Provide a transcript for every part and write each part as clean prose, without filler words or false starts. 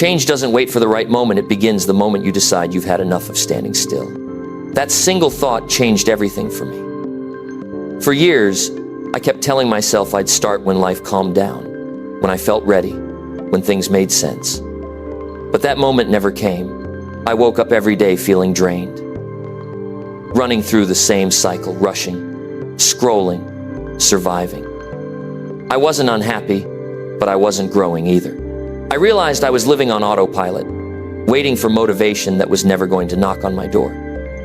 Change doesn't wait for the right moment. It begins the moment you decide you've had enough of standing still. That single thought changed everything for me. For years, I kept telling myself I'd start when life calmed down, when I felt ready, when things made sense. But that moment never came. I woke up every day feeling drained, running through the same cycle, rushing, scrolling, surviving. I wasn't unhappy, but I wasn't growing either. I realized I was living on autopilot, waiting for motivation that was never going to knock on my door.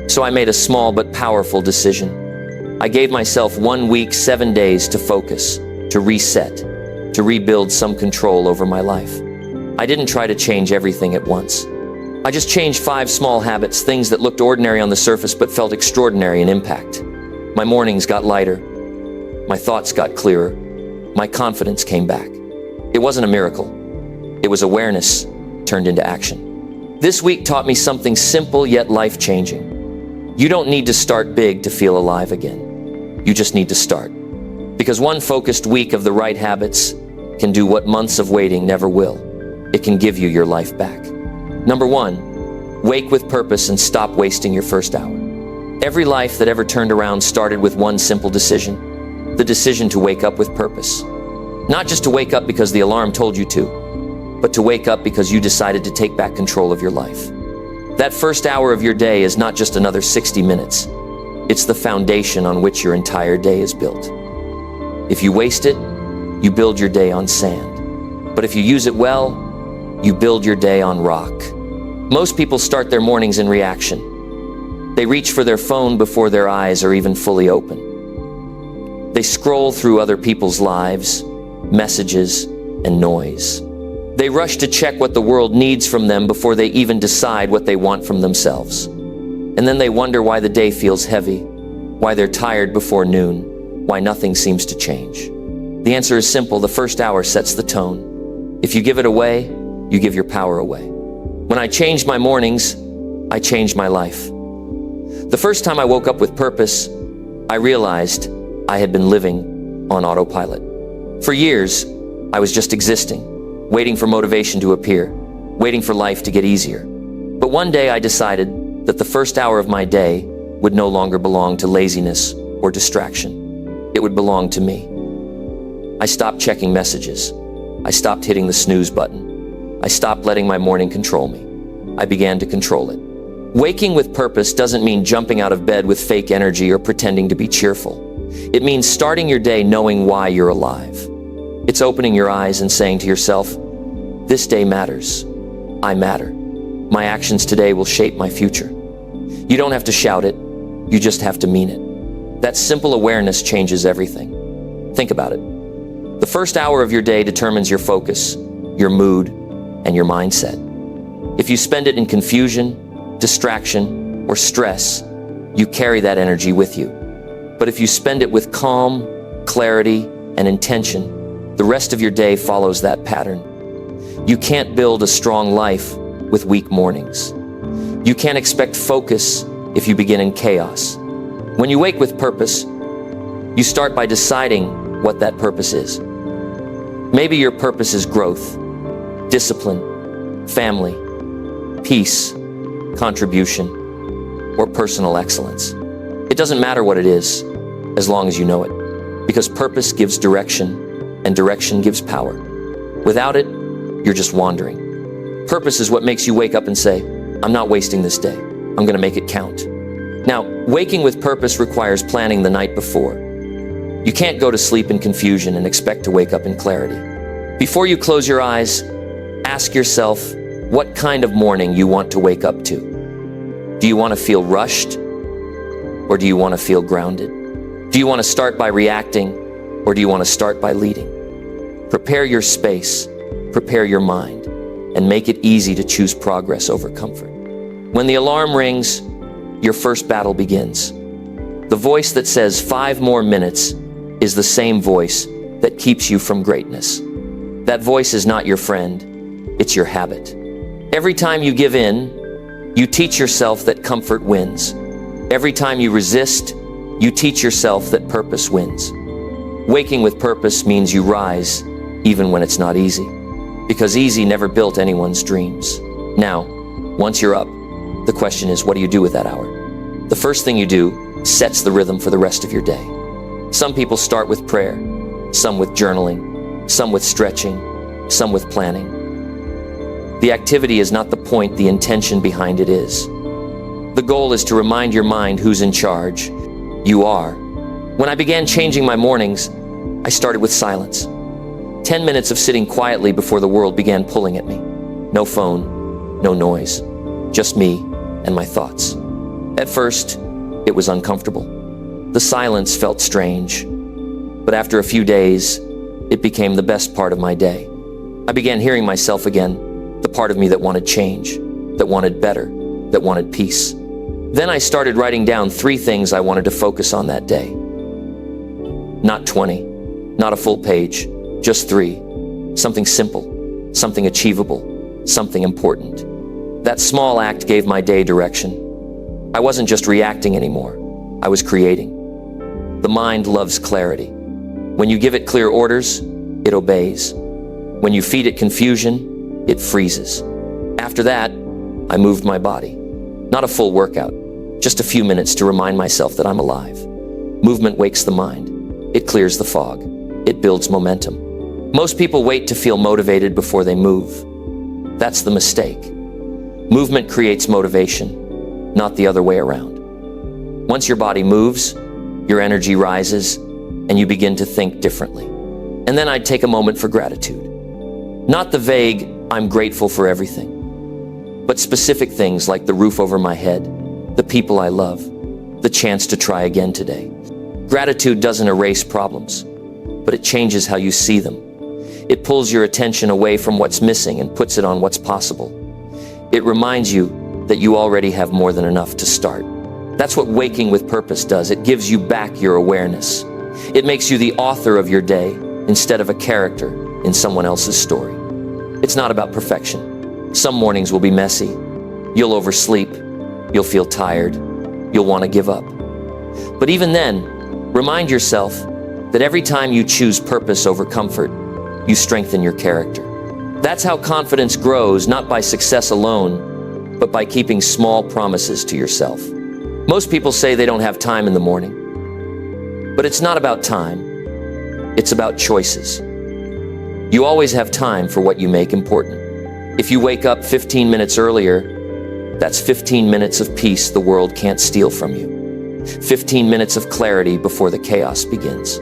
So I made a small but powerful decision. I gave myself 1 week, 7 days to focus, to reset, to rebuild some control over my life. I didn't try to change everything at once. I just changed 5 small habits, things that looked ordinary on the surface but felt extraordinary in impact. My mornings got lighter. My thoughts got clearer. My confidence came back. It wasn't a miracle. It was awareness turned into action. This week taught me something simple yet life-changing. You don't need to start big to feel alive again. You just need to start. Because one focused week of the right habits can do what months of waiting never will. It can give you your life back. Number 1, wake with purpose and stop wasting your first hour. Every life that ever turned around started with one simple decision, the decision to wake up with purpose. Not just to wake up because the alarm told you to, but to wake up because you decided to take back control of your life. That first hour of your day is not just another 60 minutes. It's the foundation on which your entire day is built. If you waste it, you build your day on sand. But if you use it well, you build your day on rock. Most people start their mornings in reaction. They reach for their phone before their eyes are even fully open. They scroll through other people's lives, messages, and noise. They rush to check what the world needs from them before they even decide what they want from themselves. And then they wonder why the day feels heavy, why they're tired before noon, why nothing seems to change. The answer is simple. The first hour sets the tone. If you give it away, you give your power away. When I changed my mornings, I changed my life. The first time I woke up with purpose, I realized I had been living on autopilot. For years, I was just existing, waiting for motivation to appear, waiting for life to get easier. But one day I decided that the first hour of my day would no longer belong to laziness or distraction. It would belong to me. I stopped checking messages. I stopped hitting the snooze button. I stopped letting my morning control me. I began to control it. Waking with purpose doesn't mean jumping out of bed with fake energy or pretending to be cheerful. It means starting your day knowing why you're alive. It's opening your eyes and saying to yourself, this day matters. I matter. My actions today will shape my future. You don't have to shout it. You just have to mean it. That simple awareness changes everything. Think about it. The first hour of your day determines your focus, your mood, and your mindset. If you spend it in confusion, distraction, or stress, you carry that energy with you. But if you spend it with calm, clarity, and intention, the rest of your day follows that pattern. You can't build a strong life with weak mornings. You can't expect focus if you begin in chaos. When you wake with purpose, you start by deciding what that purpose is. Maybe your purpose is growth, discipline, family, peace, contribution, or personal excellence. It doesn't matter what it is, as long as you know it. Because purpose gives direction, and direction gives power. Without it, you're just wandering. Purpose is what makes you wake up and say, I'm not wasting this day. I'm going to make it count. Now, waking with purpose requires planning the night before. You can't go to sleep in confusion and expect to wake up in clarity. Before you close your eyes, ask yourself what kind of morning you want to wake up to. Do you want to feel rushed, or do you want to feel grounded? Do you want to start by reacting, or do you want to start by leading? Prepare your space, prepare your mind, and make it easy to choose progress over comfort. When the alarm rings, your first battle begins. The voice that says 5 more minutes is the same voice that keeps you from greatness. That voice is not your friend, it's your habit. Every time you give in, you teach yourself that comfort wins. Every time you resist, you teach yourself that purpose wins. Waking with purpose means you rise even when it's not easy. because easy never built anyone's dreams. Now, once you're up, the question is, what do you do with that hour? The first thing you do sets the rhythm for the rest of your day. Some people start with prayer, some with journaling, some with stretching, some with planning. The activity is not the point, the intention behind it is. The goal is to remind your mind who's in charge. You are. When I began changing my mornings, I started with silence. 10 minutes of sitting quietly before the world began pulling at me. No phone, no noise, just me and my thoughts. At first, it was uncomfortable. The silence felt strange, but after a few days, it became the best part of my day. I began hearing myself again, the part of me that wanted change, that wanted better, that wanted peace. Then I started writing down 3 things I wanted to focus on that day. Not 20, not a full page, just 3. Something simple, something achievable, something important. That small act gave my day direction. I wasn't just reacting anymore, I was creating. The mind loves clarity. When you give it clear orders, it obeys. When you feed it confusion, it freezes. After that, I moved my body. Not a full workout, just a few minutes to remind myself that I'm alive. Movement wakes the mind. It clears the fog. It builds momentum. Most people wait to feel motivated before they move. That's the mistake. Movement creates motivation, not the other way around. Once your body moves, your energy rises, and you begin to think differently. And then I'd take a moment for gratitude. Not the vague, I'm grateful for everything, but specific things like the roof over my head, the people I love, the chance to try again today. Gratitude doesn't erase problems, but it changes how you see them. It pulls your attention away from what's missing and puts it on what's possible. It reminds you that you already have more than enough to start. That's what waking with purpose does. It gives you back your awareness. It makes you the author of your day instead of a character in someone else's story. It's not about perfection. Some mornings will be messy. You'll oversleep. You'll feel tired. You'll want to give up. But even then, remind yourself that every time you choose purpose over comfort, you strengthen your character. That's how confidence grows, not by success alone, but by keeping small promises to yourself. Most people say they don't have time in the morning. But it's not about time. It's about choices. You always have time for what you make important. If you wake up 15 minutes earlier, that's 15 minutes of peace the world can't steal from you. 15 minutes of clarity before the chaos begins.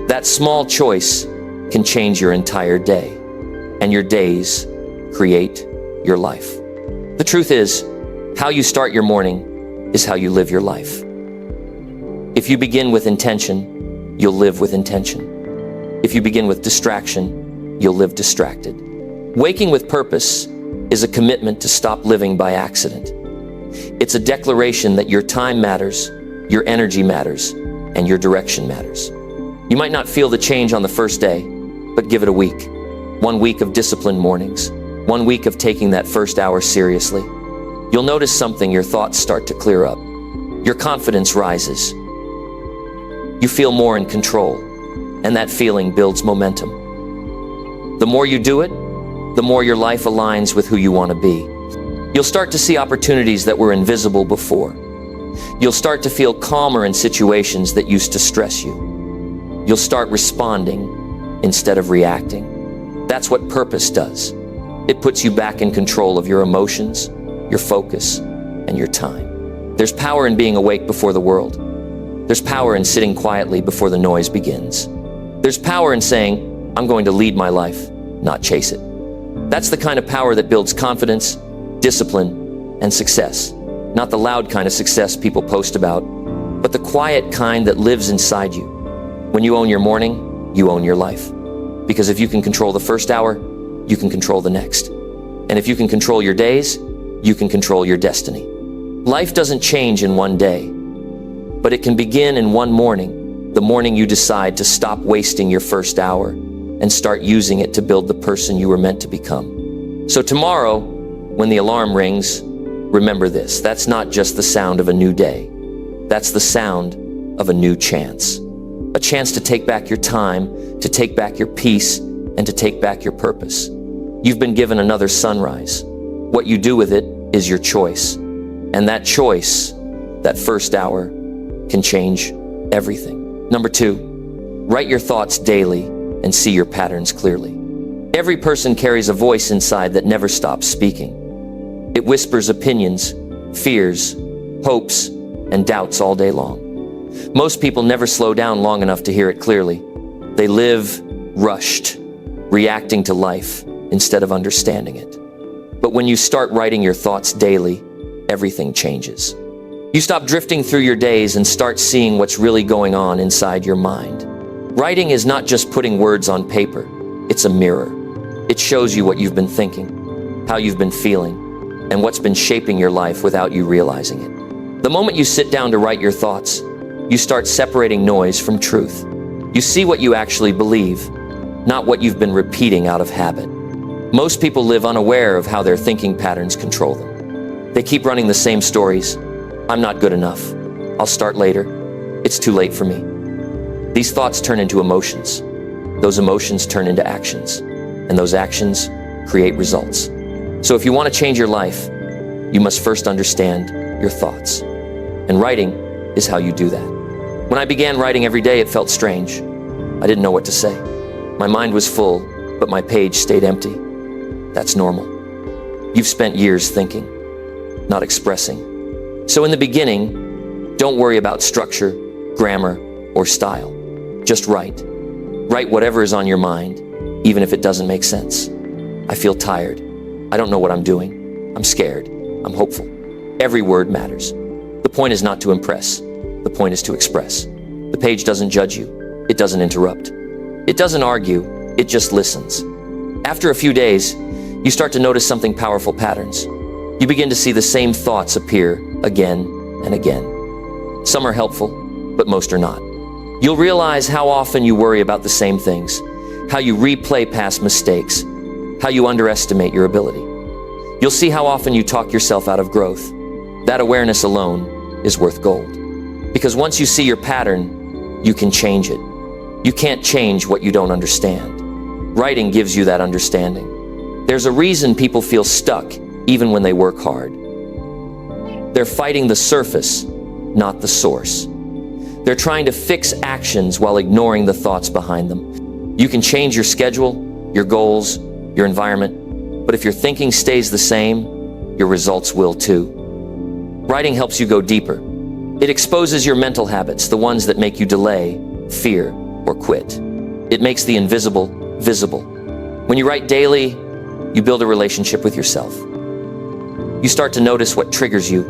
That small choice can change your entire day, and your days create your life. The truth is, how you start your morning is how you live your life. If you begin with intention, you'll live with intention. If you begin with distraction, you'll live distracted. Waking with purpose is a commitment to stop living by accident. It's a declaration that your time matters, your energy matters, and your direction matters. You might not feel the change on the first day, but give it a week. 1 week of disciplined mornings, 1 week of taking that first hour seriously. You'll notice something, your thoughts start to clear up. Your confidence rises. You feel more in control, and that feeling builds momentum. The more you do it, the more your life aligns with who you want to be. You'll start to see opportunities that were invisible before. You'll start to feel calmer in situations that used to stress you. You'll start responding instead of reacting. That's what purpose does. It puts you back in control of your emotions, your focus, and your time. There's power in being awake before the world. There's power in sitting quietly before the noise begins. There's power in saying, I'm going to lead my life, not chase it. That's the kind of power that builds confidence, discipline, and success. Not the loud kind of success people post about, but the quiet kind that lives inside you. When you own your morning, you own your life. Because if you can control the first hour, you can control the next. And if you can control your days, you can control your destiny. Life doesn't change in one day, but it can begin in one morning, the morning you decide to stop wasting your first hour and start using it to build the person you were meant to become. So tomorrow, when the alarm rings, remember this, that's not just the sound of a new day. That's the sound of a new chance. A chance to take back your time, to take back your peace, and to take back your purpose. You've been given another sunrise. What you do with it is your choice. And that choice, that first hour, can change everything. Number 2, write your thoughts daily and see your patterns clearly. Every person carries a voice inside that never stops speaking. It whispers opinions, fears, hopes, and doubts all day long. Most people never slow down long enough to hear it clearly. They live rushed, reacting to life instead of understanding it. But when you start writing your thoughts daily, everything changes. You stop drifting through your days and start seeing what's really going on inside your mind. Writing is not just putting words on paper, it's a mirror. It shows you what you've been thinking, how you've been feeling, and what's been shaping your life without you realizing it. The moment you sit down to write your thoughts, you start separating noise from truth. You see what you actually believe, not what you've been repeating out of habit. Most people live unaware of how their thinking patterns control them. They keep running the same stories. I'm not good enough. I'll start later. It's too late for me. These thoughts turn into emotions. Those emotions turn into actions. And those actions create results. So if you want to change your life, you must first understand your thoughts. And writing is how you do that. When I began writing every day, it felt strange. I didn't know what to say. My mind was full, but my page stayed empty. That's normal. You've spent years thinking, not expressing. So in the beginning, don't worry about structure, grammar, or style. Just write. Write whatever is on your mind, even if it doesn't make sense. I feel tired. I don't know what I'm doing. I'm scared. I'm hopeful. Every word matters. The point is not to impress. The point is to express. The page doesn't judge you. It doesn't interrupt. It doesn't argue. It just listens. After a few days, you start to notice something powerful patterns. You begin to see the same thoughts appear again and again. Some are helpful, but most are not. You'll realize how often you worry about the same things, how you replay past mistakes, how you underestimate your ability. You'll see how often you talk yourself out of growth. That awareness alone is worth gold. Because once you see your pattern, you can change it. You can't change what you don't understand. Writing gives you that understanding. There's a reason people feel stuck even when they work hard. They're fighting the surface, not the source. They're trying to fix actions while ignoring the thoughts behind them. You can change your schedule, your goals, your environment, but if your thinking stays the same, your results will too. Writing helps you go deeper. It exposes your mental habits, the ones that make you delay, fear, or quit. It makes the invisible visible. When you write daily, you build a relationship with yourself. You start to notice what triggers you,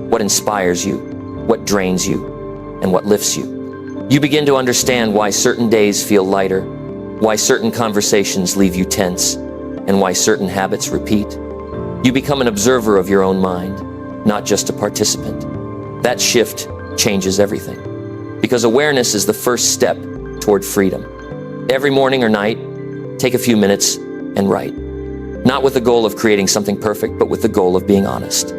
what inspires you, what drains you, and what lifts you. You begin to understand why certain days feel lighter, why certain conversations leave you tense, and why certain habits repeat. You become an observer of your own mind, not just a participant. That shift changes everything. Because awareness is the first step toward freedom. Every morning or night, take a few minutes and write. Not with the goal of creating something perfect, but with the goal of being honest.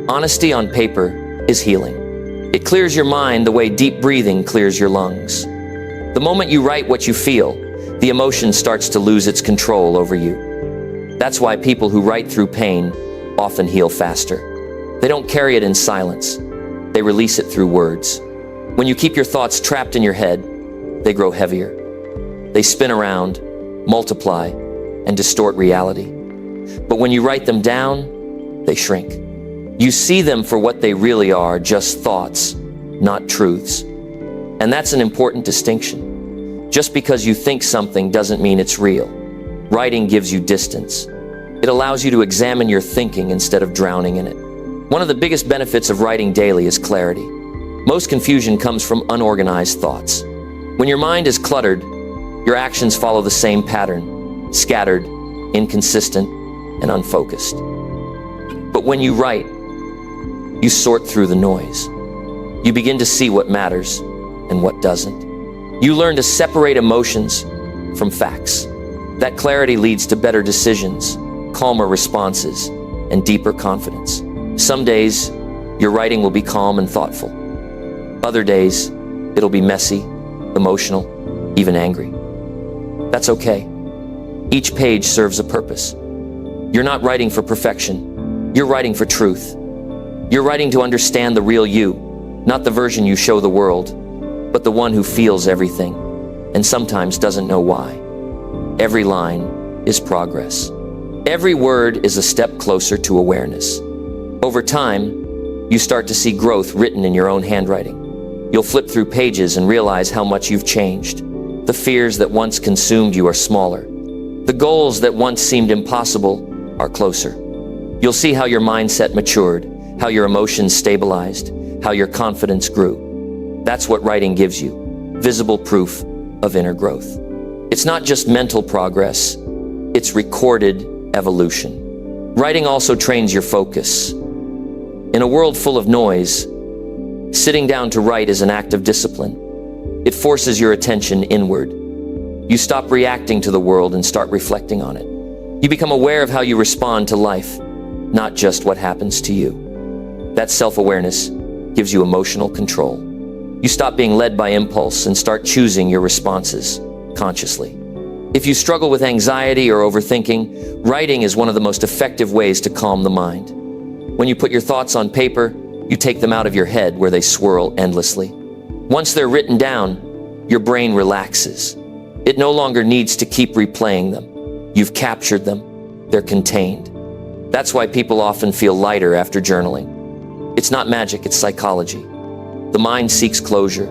Honesty on paper is healing. It clears your mind the way deep breathing clears your lungs. The moment you write what you feel, the emotion starts to lose its control over you. That's why people who write through pain often heal faster. They don't carry it in silence. They release it through words. When you keep your thoughts trapped in your head, they grow heavier. They spin around, multiply, and distort reality. But when you write them down, they shrink. You see them for what they really are, just thoughts, not truths. And that's an important distinction. Just because you think something doesn't mean it's real. Writing gives you distance. It allows you to examine your thinking instead of drowning in it. One of the biggest benefits of writing daily is clarity. Most confusion comes from unorganized thoughts. When your mind is cluttered, your actions follow the same pattern, scattered, inconsistent, and unfocused. But when you write, you sort through the noise. You begin to see what matters and what doesn't. You learn to separate emotions from facts. That clarity leads to better decisions, calmer responses, and deeper confidence. Some days, your writing will be calm and thoughtful. Other days, it'll be messy, emotional, even angry. That's okay. Each page serves a purpose. You're not writing for perfection. You're writing for truth. You're writing to understand the real you, not the version you show the world, but the one who feels everything and sometimes doesn't know why. Every line is progress. Every word is a step closer to awareness. Over time, you start to see growth written in your own handwriting. You'll flip through pages and realize how much you've changed. The fears that once consumed you are smaller. The goals that once seemed impossible are closer. You'll see how your mindset matured, how your emotions stabilized, how your confidence grew. That's what writing gives you, visible proof of inner growth. It's not just mental progress, it's recorded evolution. Writing also trains your focus. In a world full of noise, sitting down to write is an act of discipline. It forces your attention inward. You stop reacting to the world and start reflecting on it. You become aware of how you respond to life, not just what happens to you. That self-awareness gives you emotional control. You stop being led by impulse and start choosing your responses consciously. If you struggle with anxiety or overthinking, writing is one of the most effective ways to calm the mind. When you put your thoughts on paper, you take them out of your head where they swirl endlessly. Once they're written down, your brain relaxes. It no longer needs to keep replaying them. You've captured them. They're contained. That's why people often feel lighter after journaling. It's not magic, it's psychology. The mind seeks closure,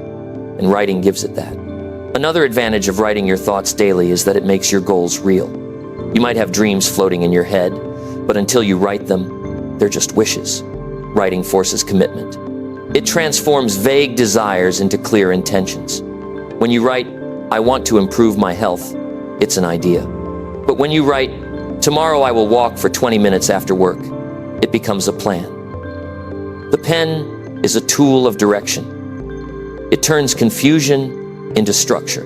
and writing gives it that. Another advantage of writing your thoughts daily is that it makes your goals real. You might have dreams floating in your head, but until you write them, they're just wishes. Writing forces commitment. It transforms vague desires into clear intentions. When you write, "I want to improve my health," it's an idea. But when you write, "Tomorrow I will walk for 20 minutes after work," it becomes a plan. The pen is a tool of direction. It turns confusion into structure.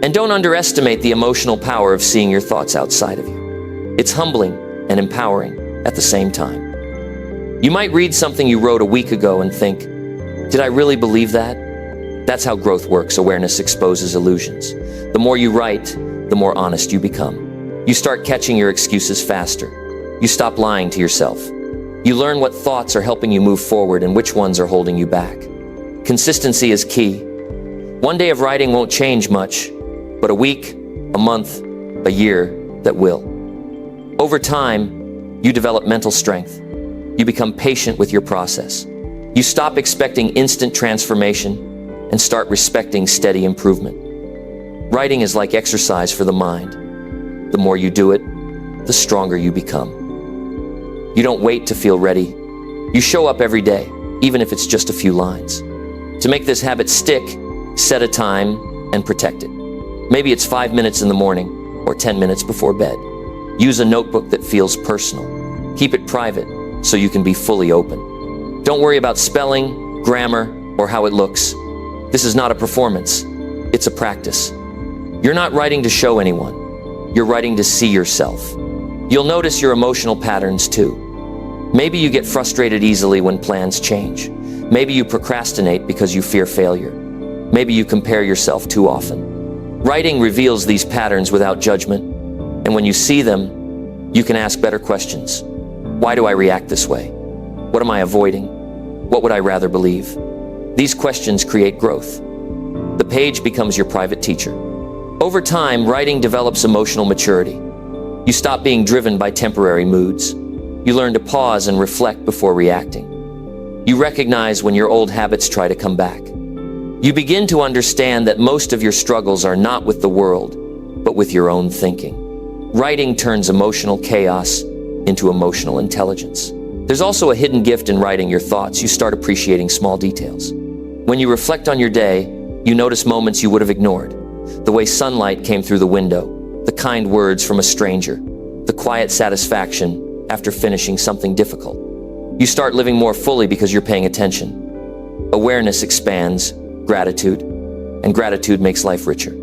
And don't underestimate the emotional power of seeing your thoughts outside of you. It's humbling and empowering at the same time. You might read something you wrote a week ago and think, "Did I really believe that?" That's how growth works. Awareness exposes illusions. The more you write, the more honest you become. You start catching your excuses faster. You stop lying to yourself. You learn what thoughts are helping you move forward and which ones are holding you back. Consistency is key. One day of writing won't change much, but a week, a month, a year, that will. Over time, you develop mental strength. You become patient with your process. You stop expecting instant transformation and start respecting steady improvement. Writing is like exercise for the mind. The more you do it, the stronger you become. You don't wait to feel ready. You show up every day, even if it's just a few lines. To make this habit stick, set a time and protect it. Maybe it's 5 minutes in the morning or 10 minutes before bed. Use a notebook that feels personal. Keep it private so you can be fully open. Don't worry about spelling, grammar, or how it looks. This is not a performance. It's a practice. You're not writing to show anyone. You're writing to see yourself. You'll notice your emotional patterns too. Maybe you get frustrated easily when plans change. Maybe you procrastinate because you fear failure. Maybe you compare yourself too often. Writing reveals these patterns without judgment, and when you see them, you can ask better questions. Why do I react this way? What am I avoiding? What would I rather believe? These questions create growth. The page becomes your private teacher. Over time, writing develops emotional maturity. You stop being driven by temporary moods. You learn to pause and reflect before reacting. You recognize when your old habits try to come back. You begin to understand that most of your struggles are not with the world, but with your own thinking. Writing turns emotional chaos into emotional intelligence. There's also a hidden gift in writing your thoughts. You start appreciating small details. When you reflect on your day, you notice moments you would have ignored. The way sunlight came through the window, the kind words from a stranger, the quiet satisfaction after finishing something difficult. You start living more fully because you're paying attention. Awareness expands gratitude, and gratitude makes life richer.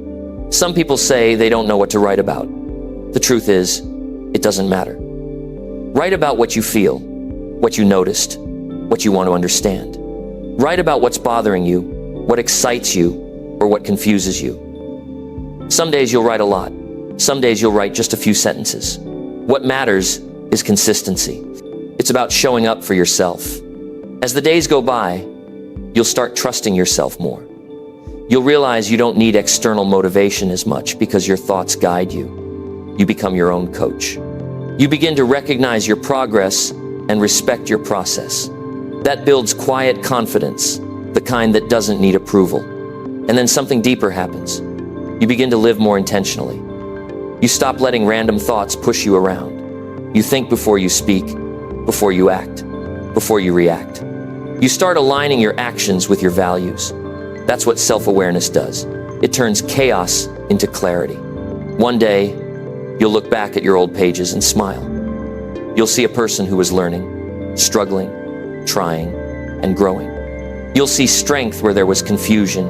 Some people say they don't know what to write about. The truth is, it doesn't matter. Write about what you feel, what you noticed, what you want to understand. Write about what's bothering you, what excites you, or what confuses you. Some days you'll write a lot. Some days you'll write just a few sentences. What matters is consistency. It's about showing up for yourself. As the days go by, you'll start trusting yourself more. You'll realize you don't need external motivation as much because your thoughts guide you. You become your own coach. You begin to recognize your progress and respect your process. That builds quiet confidence, the kind that doesn't need approval. And then something deeper happens. You begin to live more intentionally. You stop letting random thoughts push you around. You think before you speak, before you act, before you react. You start aligning your actions with your values. That's what self-awareness does. It turns chaos into clarity. One day, you'll look back at your old pages and smile. You'll see a person who was learning, struggling, trying, and growing. You'll see strength where there was confusion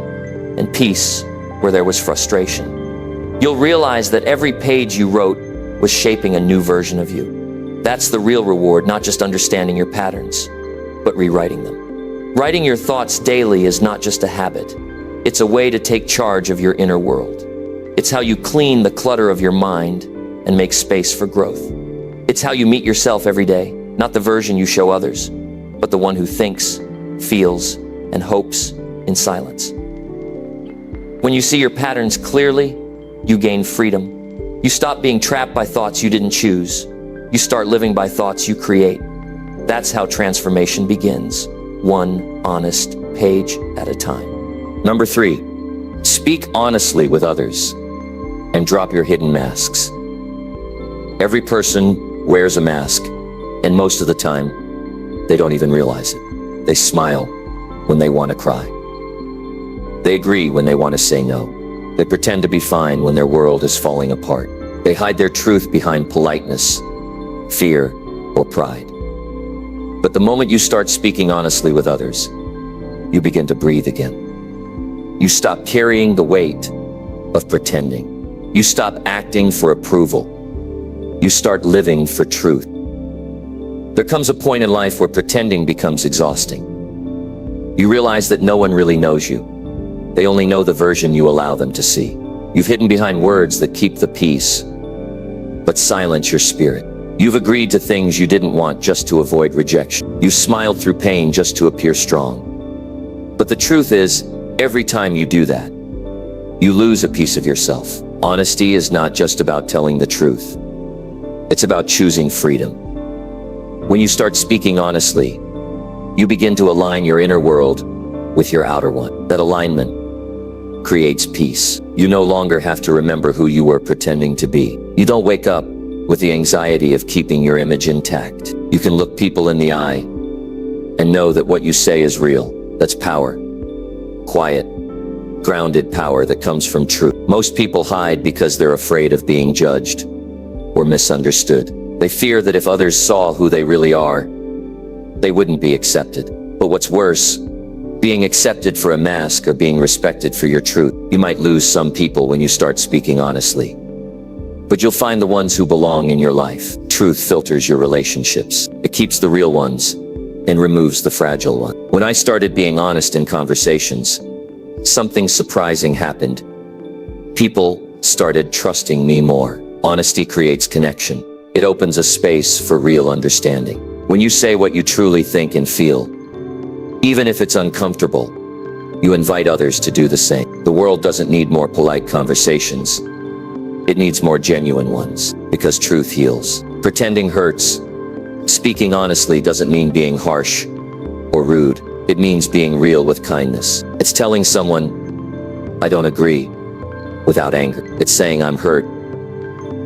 and peace where there was frustration. You'll realize that every page you wrote was shaping a new version of you. That's the real reward, not just understanding your patterns, but rewriting them. Writing your thoughts daily is not just a habit. It's a way to take charge of your inner world. It's how you clean the clutter of your mind and make space for growth. It's how you meet yourself every day, not the version you show others, but the one who thinks, feels, and hopes in silence. When you see your patterns clearly, you gain freedom. You stop being trapped by thoughts you didn't choose. You start living by thoughts you create. That's how transformation begins, one honest page at a time. Number 3, speak honestly with others and drop your hidden masks. Every person wears a mask, and most of the time, they don't even realize it. They smile when they want to cry. They agree when they want to say no. They pretend to be fine when their world is falling apart. They hide their truth behind politeness, fear, or pride. But the moment you start speaking honestly with others, you begin to breathe again. You stop carrying the weight of pretending. You stop acting for approval. You start living for truth. There comes a point in life where pretending becomes exhausting. You realize that no one really knows you. They only know the version you allow them to see. You've hidden behind words that keep the peace, but silence your spirit. You've agreed to things you didn't want just to avoid rejection. You've smiled through pain just to appear strong. But the truth is, every time you do that, you lose a piece of yourself. Honesty is not just about telling the truth. It's about choosing freedom. When you start speaking honestly, you begin to align your inner world with your outer one. That alignment creates peace. You no longer have to remember who you were pretending to be. You don't wake up with the anxiety of keeping your image intact. You can look people in the eye and know that what you say is real. That's power. Quiet, grounded power that comes from truth. Most people hide because they're afraid of being judged or misunderstood. They fear that if others saw who they really are, they wouldn't be accepted. But what's worse, being accepted for a mask or being respected for your truth. You might lose some people when you start speaking honestly, but you'll find the ones who belong in your life. Truth filters your relationships. It keeps the real ones and removes the fragile ones. When I started being honest in conversations, something surprising happened. People started trusting me more. Honesty creates connection. It opens a space for real understanding. When you say what you truly think and feel, even if it's uncomfortable, you invite others to do the same. The world doesn't need more polite conversations. It needs more genuine ones, because truth heals. Pretending hurts. Speaking honestly doesn't mean being harsh or rude. It means being real with kindness. It's telling someone, I don't agree, without anger. It's saying I'm hurt,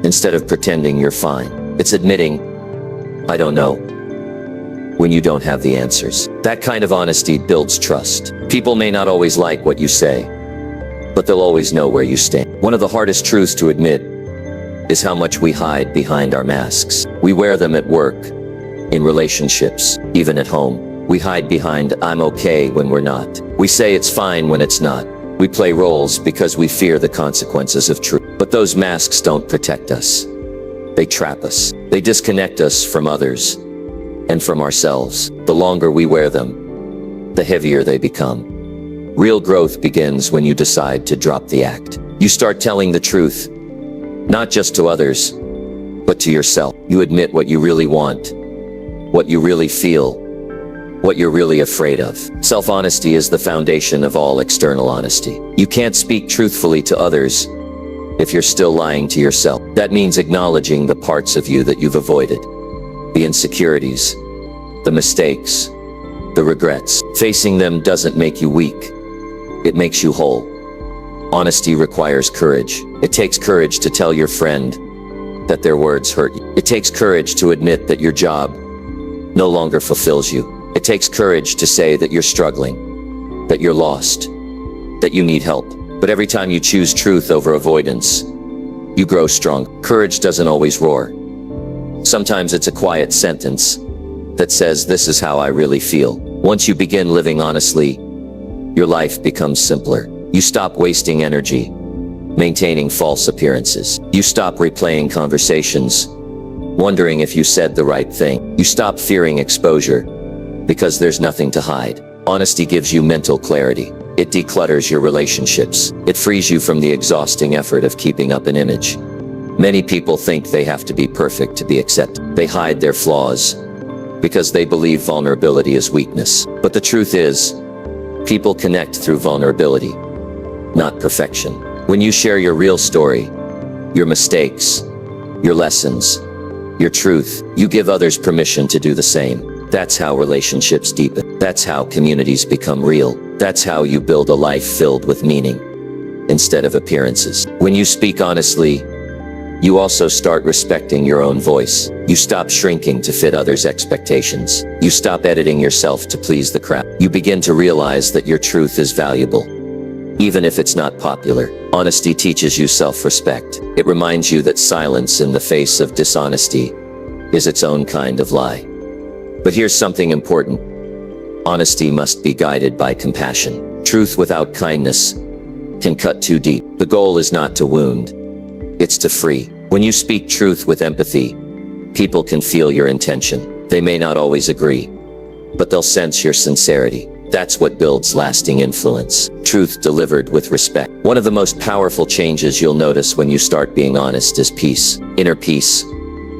instead of pretending you're fine. It's admitting, I don't know, when you don't have the answers. That kind of honesty builds trust. People may not always like what you say, but they'll always know where you stand. One of the hardest truths to admit is how much we hide behind our masks. We wear them at work, in relationships, even at home. We hide behind I'm okay when we're not. We say it's fine when it's not. We play roles because we fear the consequences of truth. But those masks don't protect us. They trap us. They disconnect us from others and from ourselves. The longer we wear them, the heavier they become. Real growth begins when you decide to drop the act. You start telling the truth, not just to others, but to yourself. You admit what you really want, what you really feel, what you're really afraid of. Self-honesty is the foundation of all external honesty. You can't speak truthfully to others if you're still lying to yourself. That means acknowledging the parts of you that you've avoided, the insecurities, the mistakes, the regrets. Facing them doesn't make you weak. It makes you whole. Honesty requires courage. It takes courage to tell your friend that their words hurt you. It takes courage to admit that your job no longer fulfills you. It takes courage to say that you're struggling, that you're lost, that you need help. But every time you choose truth over avoidance, you grow strong. Courage doesn't always roar. Sometimes it's a quiet sentence that says, "This is how I really feel." Once you begin living honestly, your life becomes simpler. You stop wasting energy maintaining false appearances. You stop replaying conversations, wondering if you said the right thing. You stop fearing exposure because there's nothing to hide. Honesty gives you mental clarity. It declutters your relationships. It frees you from the exhausting effort of keeping up an image. Many people think they have to be perfect to be accepted. They hide their flaws because they believe vulnerability is weakness. But the truth is, people connect through vulnerability, not perfection. When you share your real story, your mistakes, your lessons, your truth, you give others permission to do the same. That's how relationships deepen. That's how communities become real. That's how you build a life filled with meaning instead of appearances. When you speak honestly, you also start respecting your own voice. You stop shrinking to fit others' expectations. You stop editing yourself to please the crowd. You begin to realize that your truth is valuable, even if it's not popular. Honesty teaches you self-respect. It reminds you that silence in the face of dishonesty is its own kind of lie. But here's something important. Honesty must be guided by compassion. Truth without kindness can cut too deep. The goal is not to wound, it's to free. When you speak truth with empathy, people can feel your intention. They may not always agree, but they'll sense your sincerity. That's what builds lasting influence. Truth delivered with respect. One of the most powerful changes you'll notice when you start being honest is peace. Inner peace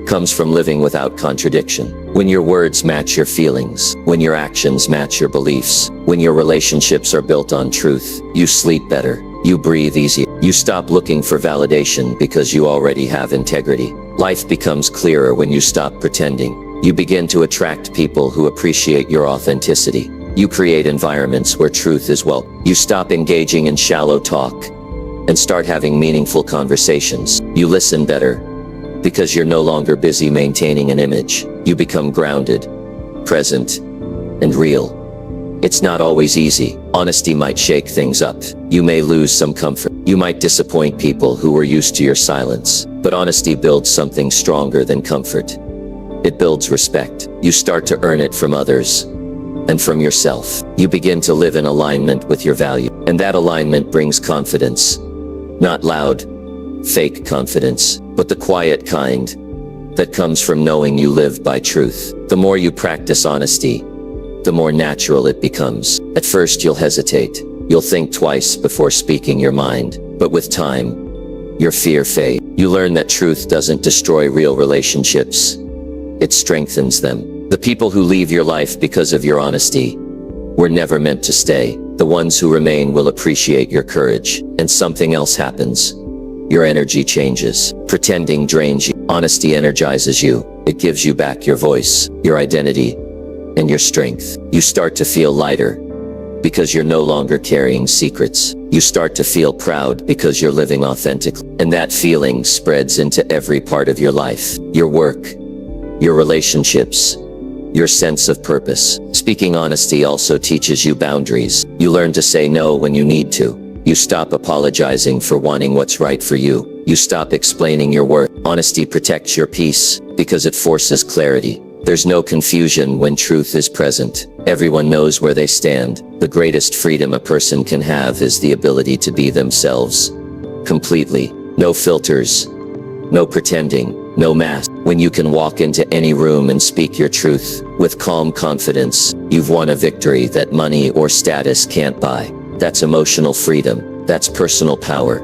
comes from living without contradiction. When your words match your feelings, when your actions match your beliefs, when your relationships are built on truth, you sleep better, you breathe easier. You stop looking for validation because you already have integrity. Life becomes clearer when you stop pretending. You begin to attract people who appreciate your authenticity. You create environments where truth is welcome. You stop engaging in shallow talk and start having meaningful conversations. You listen better because you're no longer busy maintaining an image. You become grounded, present, and real. It's not always easy. Honesty might shake things up. You may lose some comfort. You might disappoint people who were used to your silence. But honesty builds something stronger than comfort. It builds respect. You start to earn it from others and from yourself. You begin to live in alignment with your value. And that alignment brings confidence. Not loud, fake confidence, but the quiet kind that comes from knowing you live by truth. The more you practice honesty, the more natural it becomes. At first you'll hesitate. You'll think twice before speaking your mind. But with time, your fear fades. You learn that truth doesn't destroy real relationships. It strengthens them. The people who leave your life because of your honesty were never meant to stay. The ones who remain will appreciate your courage. And something else happens. Your energy changes. Pretending drains you. Honesty energizes you. It gives you back your voice, your identity, and your strength. You start to feel lighter because you're no longer carrying secrets. You start to feel proud because you're living authentically. And that feeling spreads into every part of your life. Your work, your relationships, your sense of purpose. Speaking honesty also teaches you boundaries. You learn to say no when you need to. You stop apologizing for wanting what's right for you. You stop explaining your worth. Honesty protects your peace because it forces clarity. There's no confusion when truth is present. Everyone knows where they stand. The greatest freedom a person can have is the ability to be themselves completely. No filters, no pretending, no mask. When you can walk into any room and speak your truth with calm confidence, you've won a victory that money or status can't buy. That's emotional freedom. That's personal power.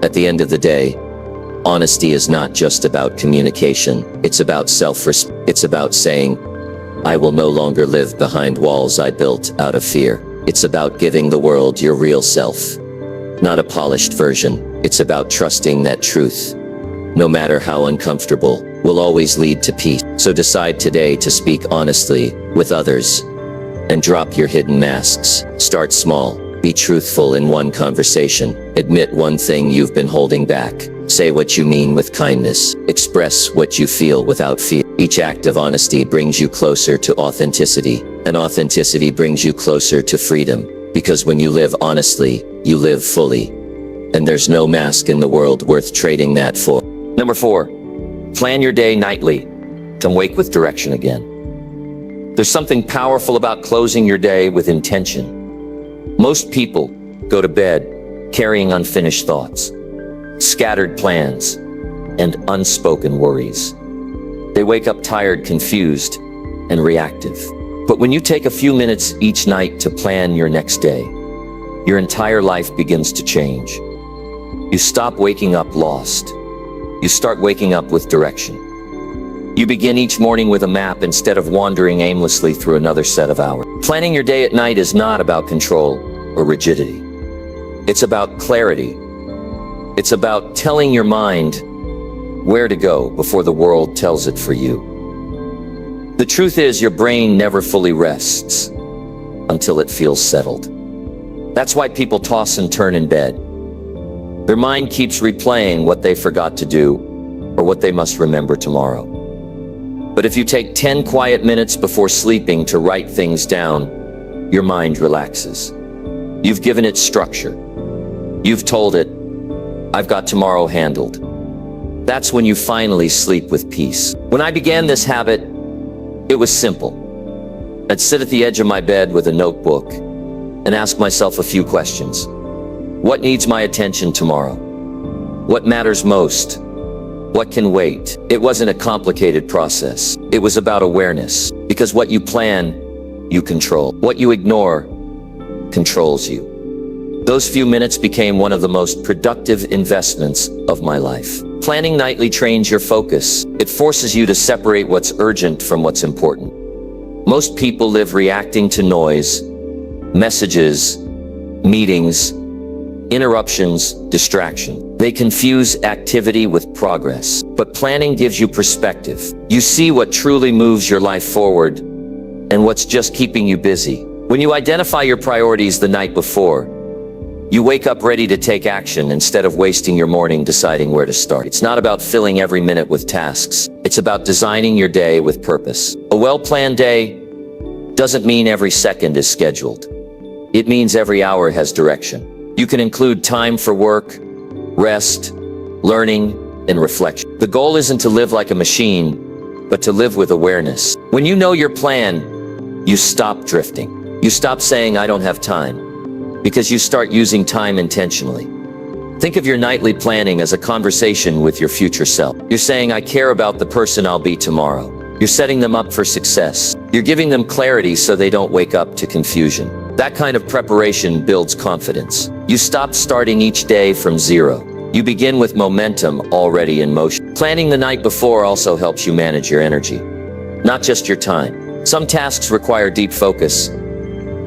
At the end of the day, Honesty is not just about communication. It's about self-respect. It's about saying, I will no longer live behind walls I built out of fear. It's about giving the world your real self, not a polished version. It's about trusting that truth, no matter how uncomfortable, will always lead to peace. So decide today to speak honestly with others and drop your hidden masks. Start small. Be truthful in one conversation. Admit one thing you've been holding back. Say what you mean with kindness. Express what you feel without fear. Each act of honesty brings you closer to authenticity, and authenticity brings you closer to freedom. Because when you live honestly, you live fully. And there's no mask in the world worth trading that for. Number 4, plan your day nightly to wake with direction again. There's something powerful about closing your day with intention. Most people go to bed carrying unfinished thoughts, scattered plans, and unspoken worries. They wake up tired, confused, and reactive. But when you take a few minutes each night to plan your next day, your entire life begins to change. You stop waking up lost. You start waking up with direction. You begin each morning with a map instead of wandering aimlessly through another set of hours. Planning your day at night is not about control or rigidity. It's about clarity. It's about telling your mind where to go before the world tells it for you. The truth is, your brain never fully rests until it feels settled. That's why people toss and turn in bed. Their mind keeps replaying what they forgot to do or what they must remember tomorrow. But if you take 10 quiet minutes before sleeping to write things down, your mind relaxes. You've given it structure. You've told it, I've got tomorrow handled. That's when you finally sleep with peace. When I began this habit, it was simple. I'd sit at the edge of my bed with a notebook and ask myself a few questions. What needs my attention tomorrow? What matters most? What can wait? It wasn't a complicated process. It was about awareness. Because what you plan, you control. What you ignore controls you. Those few minutes became one of the most productive investments of my life. Planning nightly trains your focus. It forces you to separate what's urgent from what's important. Most people live reacting to noise, messages, meetings, interruptions, distraction. They confuse activity with progress. But planning gives you perspective. You see what truly moves your life forward and what's just keeping you busy. When you identify your priorities the night before, you wake up ready to take action instead of wasting your morning deciding where to start. It's not about filling every minute with tasks. It's about designing your day with purpose. A well-planned day doesn't mean every second is scheduled. It means every hour has direction. You can include time for work, rest, learning, and reflection. The goal isn't to live like a machine, but to live with awareness. When you know your plan, you stop drifting. You stop saying, I don't have time. Because you start using time intentionally. Think of your nightly planning as a conversation with your future self. You're saying, I care about the person I'll be tomorrow. You're setting them up for success. You're giving them clarity so they don't wake up to confusion. That kind of preparation builds confidence. You stop starting each day from zero. You begin with momentum already in motion. Planning the night before also helps you manage your energy, not just your time. Some tasks require deep focus.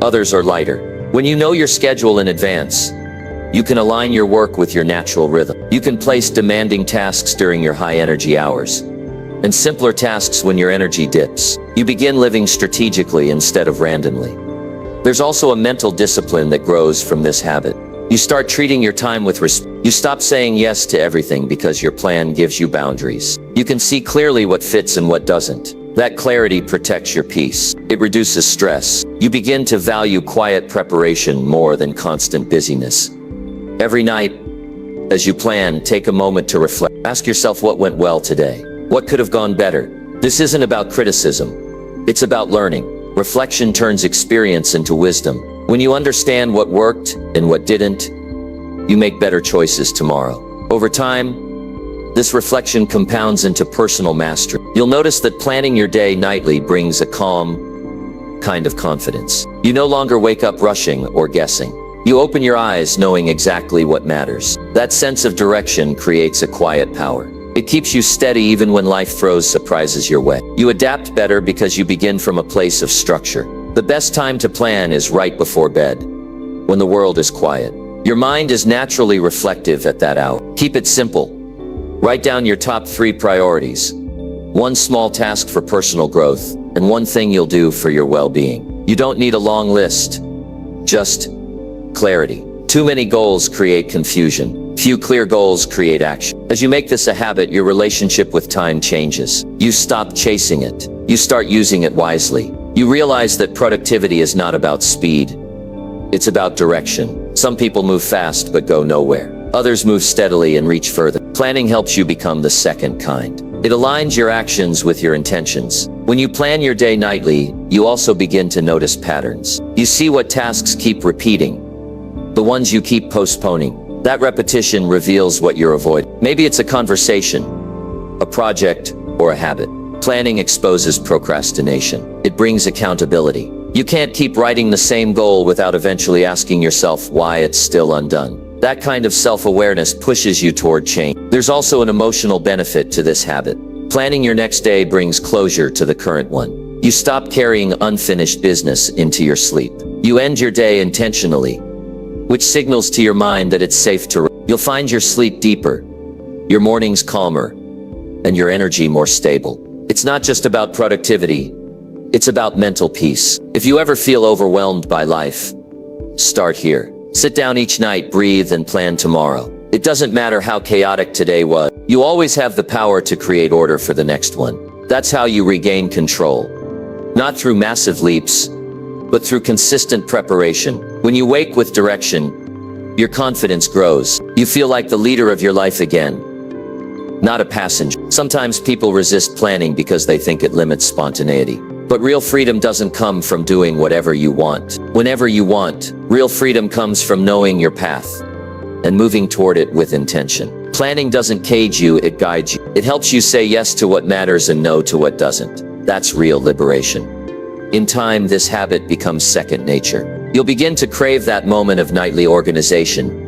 Others are lighter. When you know your schedule in advance, you can align your work with your natural rhythm. You can place demanding tasks during your high-energy hours, and simpler tasks when your energy dips. You begin living strategically instead of randomly. There's also a mental discipline that grows from this habit. You start treating your time with respect. You stop saying yes to everything because your plan gives you boundaries. You can see clearly what fits and what doesn't. That clarity protects your peace. It reduces stress. You begin to value quiet preparation more than constant busyness. Every night, as you plan, take a moment to reflect. Ask yourself what went well today. What could have gone better? This isn't about criticism. It's about learning. Reflection turns experience into wisdom. When you understand what worked and what didn't, you make better choices tomorrow. Over time, this reflection compounds into personal mastery. You'll notice that planning your day nightly brings a calm kind of confidence. You no longer wake up rushing or guessing. You open your eyes knowing exactly what matters. That sense of direction creates a quiet power. It keeps you steady even when life throws surprises your way. You adapt better because you begin from a place of structure. The best time to plan is right before bed, when the world is quiet. Your mind is naturally reflective at that hour. Keep it simple. Write down your top 3 priorities. One small task for personal growth, and one thing you'll do for your well-being. You don't need a long list, just clarity. Too many goals create confusion. Few clear goals create action. As you make this a habit, your relationship with time changes. You stop chasing it. You start using it wisely. You realize that productivity is not about speed. It's about direction. Some people move fast but go nowhere. Others move steadily and reach further. Planning helps you become the second kind. It aligns your actions with your intentions. When you plan your day nightly, you also begin to notice patterns. You see what tasks keep repeating, the ones you keep postponing. That repetition reveals what you're avoiding. Maybe it's a conversation, a project, or a habit. Planning exposes procrastination. It brings accountability. You can't keep writing the same goal without eventually asking yourself why it's still undone. That kind of self-awareness pushes you toward change. There's also an emotional benefit to this habit. Planning your next day brings closure to the current one. You stop carrying unfinished business into your sleep. You end your day intentionally, which signals to your mind that it's safe to rest. You'll find your sleep deeper, your mornings calmer, and your energy more stable. It's not just about productivity, it's about mental peace. If you ever feel overwhelmed by life, start here. Sit down each night, breathe, and plan tomorrow. It doesn't matter how chaotic today was. You always have the power to create order for the next one. That's how you regain control. Not through massive leaps, but through consistent preparation. When you wake with direction, your confidence grows. You feel like the leader of your life again, not a passenger. Sometimes people resist planning because they think it limits spontaneity. But real freedom doesn't come from doing whatever you want, whenever you want. Real freedom comes from knowing your path and moving toward it with intention. Planning doesn't cage you, it guides you. It helps you say yes to what matters and no to what doesn't. That's real liberation. In time, this habit becomes second nature. You'll begin to crave that moment of nightly organization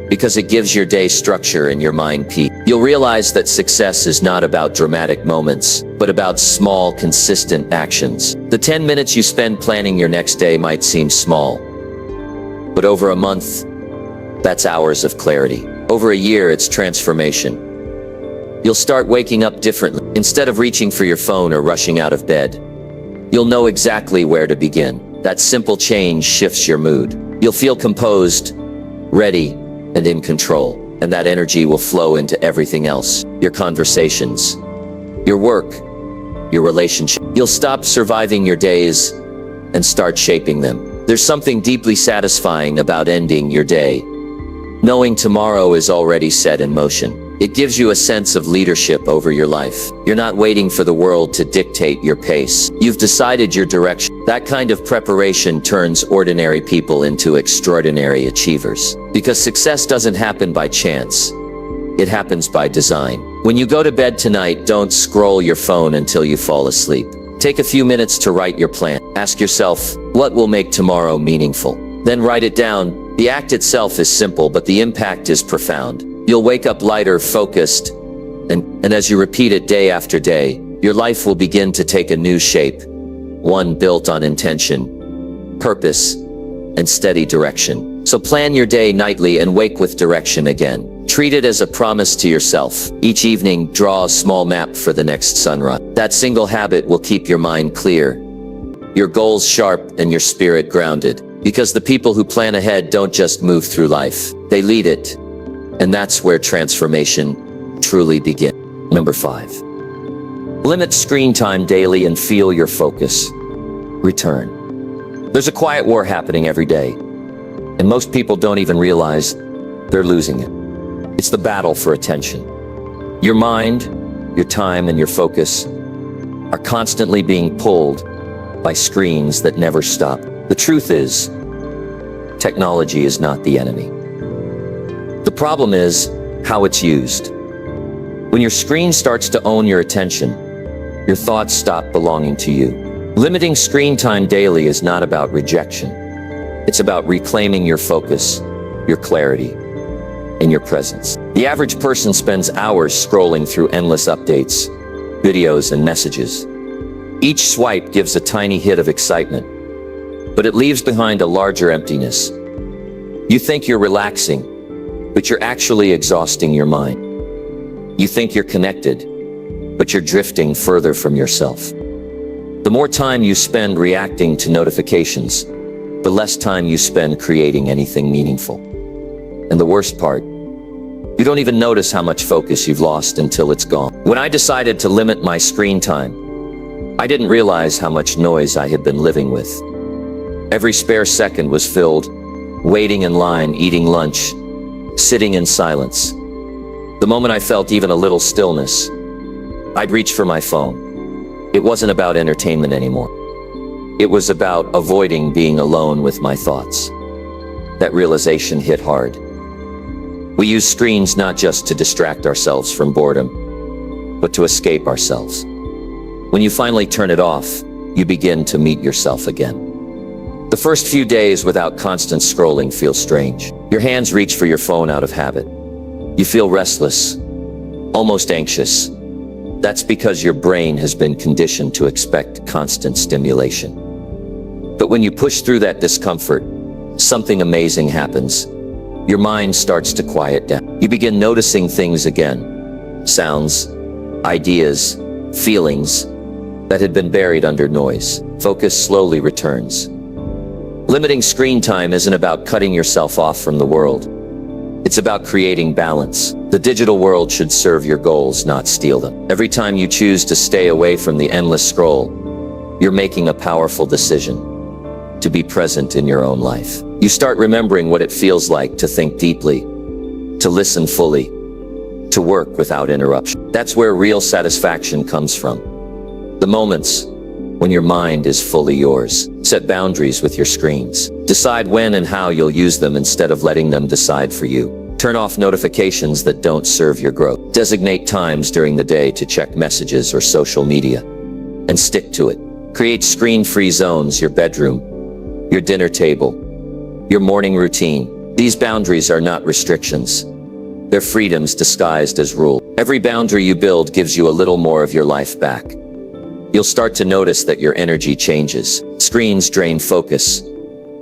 because it gives your day structure and your mind peace. You'll realize that success is not about dramatic moments, but about small, consistent actions. The 10 minutes you spend planning your next day might seem small, but over a month, that's hours of clarity. Over a year, it's transformation. You'll start waking up differently. Instead of reaching for your phone or rushing out of bed, you'll know exactly where to begin. That simple change shifts your mood. You'll feel composed, ready, and in control, and that energy will flow into everything else. Your conversations, your work, your relationship. You'll stop surviving your days and start shaping them. There's something deeply satisfying about ending your day, knowing tomorrow is already set in motion. It gives you a sense of leadership over your life. You're not waiting for the world to dictate your pace. You've decided your direction. That kind of preparation turns ordinary people into extraordinary achievers. Because success doesn't happen by chance. It happens by design. When you go to bed tonight, don't scroll your phone until you fall asleep. Take a few minutes to write your plan. Ask yourself, what will make tomorrow meaningful? Then write it down. The act itself is simple, but the impact is profound. You'll wake up lighter, focused, and as you repeat it day after day, your life will begin to take a new shape, one built on intention, purpose, and steady direction. So plan your day nightly and wake with direction again. Treat it as a promise to yourself. Each evening, draw a small map for the next sunrise. That single habit will keep your mind clear, your goals sharp, and your spirit grounded. Because the people who plan ahead don't just move through life, they lead it. And that's where transformation truly begins. Number 5. Limit screen time daily and feel your focus return. There's a quiet war happening every day, and most people don't even realize they're losing it. It's the battle for attention. Your mind, your time, and your focus are constantly being pulled by screens that never stop. The truth is, technology is not the enemy. The problem is how it's used. When your screen starts to own your attention, your thoughts stop belonging to you. Limiting screen time daily is not about rejection. It's about reclaiming your focus, your clarity, and your presence. The average person spends hours scrolling through endless updates, videos, and messages. Each swipe gives a tiny hit of excitement, but it leaves behind a larger emptiness. You think you're relaxing, but you're actually exhausting your mind. You think you're connected, but you're drifting further from yourself. The more time you spend reacting to notifications, the less time you spend creating anything meaningful. And the worst part, you don't even notice how much focus you've lost until it's gone. When I decided to limit my screen time, I didn't realize how much noise I had been living with. Every spare second was filled, waiting in line, eating lunch, sitting in silence. The moment I felt even a little stillness, I'd reach for my phone. It wasn't about entertainment anymore. It was about avoiding being alone with my thoughts. That realization hit hard. We use screens not just to distract ourselves from boredom, but to escape ourselves. When you finally turn it off, you begin to meet yourself again. The first few days without constant scrolling feel strange. Your hands reach for your phone out of habit. You feel restless, almost anxious. That's because your brain has been conditioned to expect constant stimulation. But when you push through that discomfort, something amazing happens. Your mind starts to quiet down. You begin noticing things again. Sounds, ideas, feelings that had been buried under noise. Focus slowly returns. Limiting screen time isn't about cutting yourself off from the world. It's about creating balance. The digital world should serve your goals, not steal them. Every time you choose to stay away from the endless scroll, you're making a powerful decision to be present in your own life. You start remembering what it feels like to think deeply, to listen fully, to work without interruption. That's where real satisfaction comes from. The moments when your mind is fully yours. Set boundaries with your screens. Decide when and how you'll use them instead of letting them decide for you. Turn off notifications that don't serve your growth. Designate times during the day to check messages or social media, and stick to it. Create screen-free zones, your bedroom, your dinner table, your morning routine. These boundaries are not restrictions. They're freedoms disguised as rules. Every boundary you build gives you a little more of your life back. You'll start to notice that your energy changes. Screens drain focus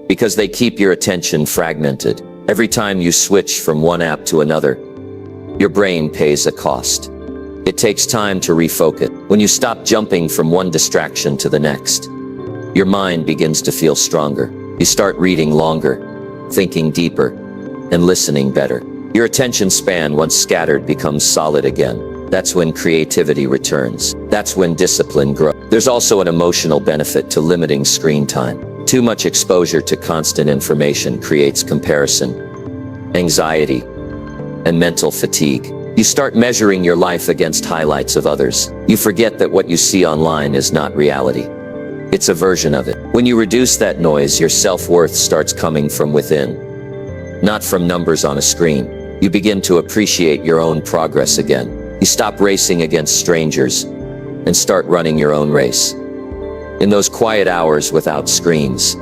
because they keep your attention fragmented. Every time you switch from one app to another, your brain pays a cost. It takes time to refocus. When you stop jumping from one distraction to the next, your mind begins to feel stronger. You start reading longer, thinking deeper, and listening better. Your attention span, once scattered, becomes solid again. That's when creativity returns. That's when discipline grows. There's also an emotional benefit to limiting screen time. Too much exposure to constant information creates comparison, anxiety, and mental fatigue. You start measuring your life against highlights of others. You forget that what you see online is not reality. It's a version of it. When you reduce that noise, your self-worth starts coming from within, not from numbers on a screen. You begin to appreciate your own progress again. You stop racing against strangers and start running your own race. In those quiet hours without screens,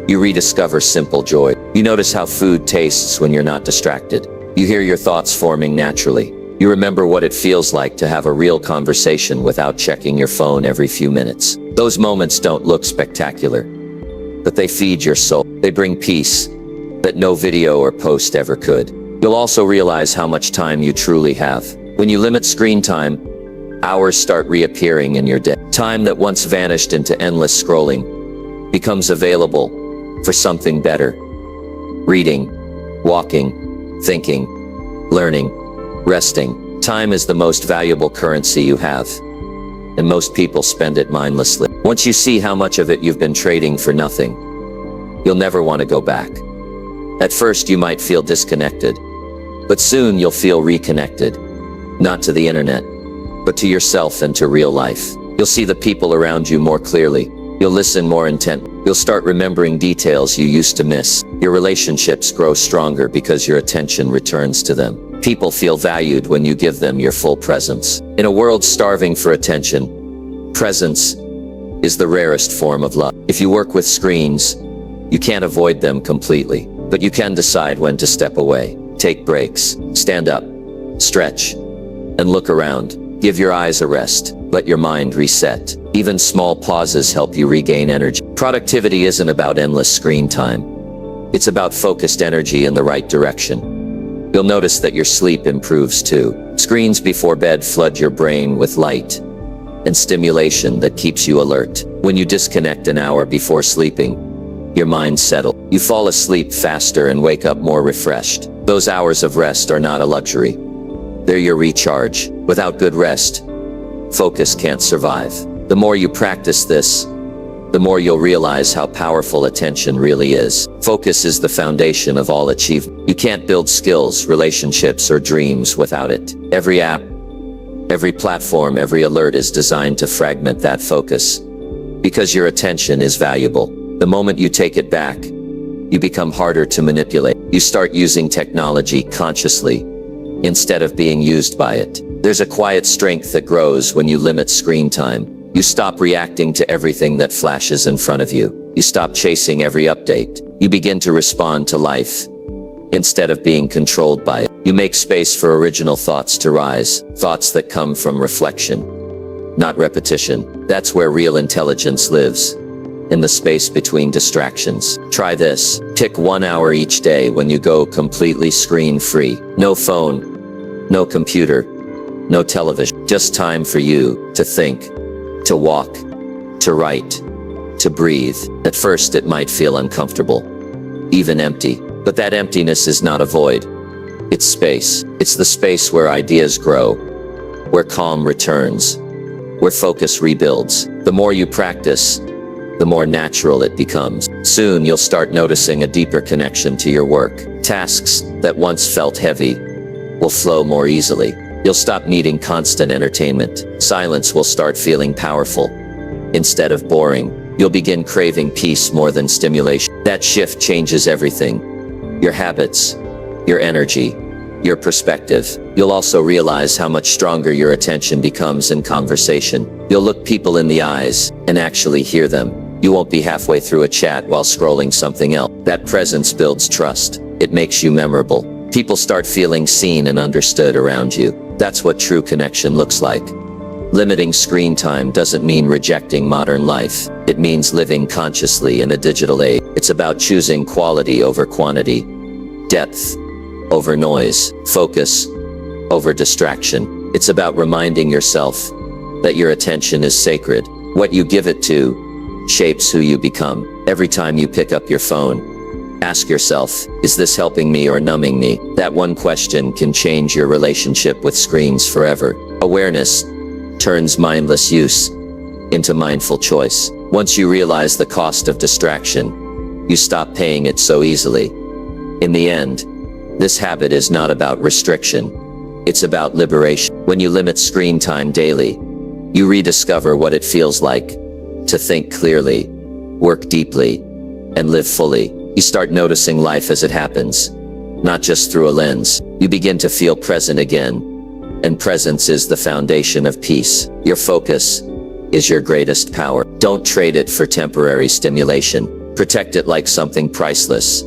you rediscover simple joy. You notice how food tastes when you're not distracted. You hear your thoughts forming naturally. You remember what it feels like to have a real conversation without checking your phone every few minutes. Those moments don't look spectacular, but they feed your soul. They bring peace that no video or post ever could. You'll also realize how much time you truly have. When you limit screen time, hours start reappearing in your day. Time that once vanished into endless scrolling becomes available for something better. Reading, walking, thinking, learning, resting. Time is the most valuable currency you have, and most people spend it mindlessly. Once you see how much of it you've been trading for nothing, you'll never want to go back. At first you might feel disconnected, but soon you'll feel reconnected. Not to the internet, but to yourself and to real life. You'll see the people around you more clearly. You'll listen more intently. You'll start remembering details you used to miss. Your relationships grow stronger because your attention returns to them. People feel valued when you give them your full presence. In a world starving for attention, presence is the rarest form of love. If you work with screens, You can't avoid them completely, but you can decide when to step away. Take breaks, stand up, stretch, and look around. Give your eyes a rest. Let your mind reset. Even small pauses help you regain energy. Productivity isn't about endless screen time. It's about focused energy in the right direction. You'll notice that your sleep improves too. Screens before bed flood your brain with light and stimulation that keeps you alert. When you disconnect an hour before sleeping, your mind settles. You fall asleep faster and wake up more refreshed. Those hours of rest are not a luxury. They're your recharge. Without good rest, focus can't survive. The more you practice this, the more you'll realize how powerful attention really is. Focus is the foundation of all achievement. You can't build skills, relationships, or dreams without it. Every app, every platform, every alert is designed to fragment that focus. Because your attention is valuable. The moment you take it back, you become harder to manipulate. You start using technology consciously instead of being used by it. There's a quiet strength that grows when you limit screen time. You stop reacting to everything that flashes in front of you. You stop chasing every update. You begin to respond to life instead of being controlled by it. You make space for original thoughts to rise, thoughts that come from reflection, not repetition. That's where real intelligence lives, in the space between distractions. Try this. Pick 1 hour each day when you go completely screen-free. No phone, no computer, no television. Just time for you to think, to walk, to write, to breathe. At first it might feel uncomfortable, even empty. But that emptiness is not a void. It's space. It's the space where ideas grow, where calm returns, where focus rebuilds. The more you practice, the more natural it becomes. Soon you'll start noticing a deeper connection to your work. Tasks that once felt heavy will flow more easily. You'll stop needing constant entertainment. Silence will start feeling powerful instead of boring. You'll begin craving peace more than stimulation. That shift changes everything. Your habits, your energy, your perspective. You'll also realize how much stronger your attention becomes in conversation. You'll look people in the eyes and actually hear them. You won't be halfway through a chat while scrolling something else. That presence builds trust. It makes you memorable. People start feeling seen and understood around you. That's what true connection looks like. Limiting screen time doesn't mean rejecting modern life. It means living consciously in a digital age. It's about choosing quality over quantity, depth over noise, focus over distraction. It's about reminding yourself that your attention is sacred. What you give it to shapes who you become. Every time you pick up your phone, ask yourself, is this helping me or numbing me? That one question can change your relationship with screens forever. Awareness turns mindless use into mindful choice. Once you realize the cost of distraction, you stop paying it so easily. In the end, this habit is not about restriction. It's about liberation. When you limit screen time daily, you rediscover what it feels like to think clearly, work deeply, and live fully. You start noticing life as it happens, not just through a lens. You begin to feel present again, and presence is the foundation of peace. Your focus is your greatest power. Don't trade it for temporary stimulation. Protect it like something priceless,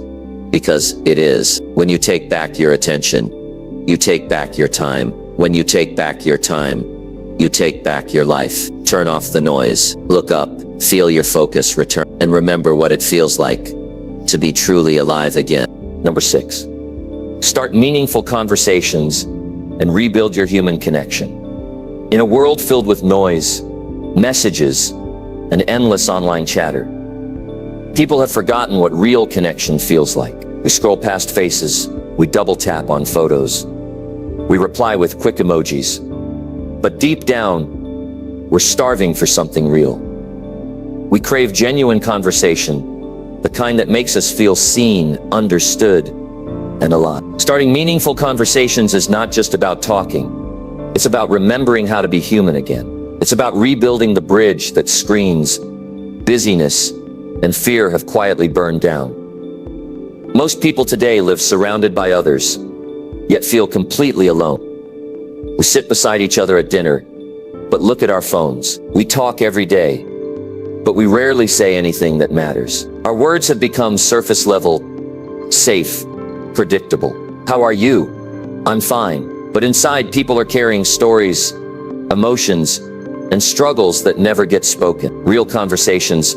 because it is. When you take back your attention, you take back your time. When you take back your time, you take back your life. Turn off the noise, look up, feel your focus return, and remember what it feels like to be truly alive again. Number 6, start meaningful conversations and rebuild your human connection. In a world filled with noise, messages, and endless online chatter, people have forgotten what real connection feels like. We scroll past faces, we double tap on photos, we reply with quick emojis. But deep down, we're starving for something real. We crave genuine conversation, the kind that makes us feel seen, understood, and alive. Starting meaningful conversations is not just about talking. It's about remembering how to be human again. It's about rebuilding the bridge that screens, busyness, and fear have quietly burned down. Most people today live surrounded by others, yet feel completely alone. We sit beside each other at dinner, but look at our phones. We talk every day, but we rarely say anything that matters. Our words have become surface level, safe, predictable. How are you? I'm fine. But inside, people are carrying stories, emotions, and struggles that never get spoken. Real conversations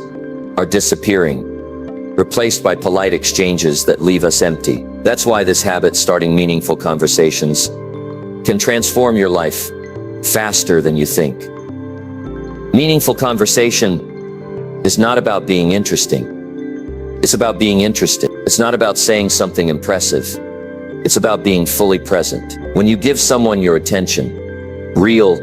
are disappearing, replaced by polite exchanges that leave us empty. That's why this habit, starting meaningful conversations, can transform your life faster than you think. Meaningful conversation is not about being interesting. It's about being interested. It's not about saying something impressive. It's about being fully present. When you give someone your attention, real,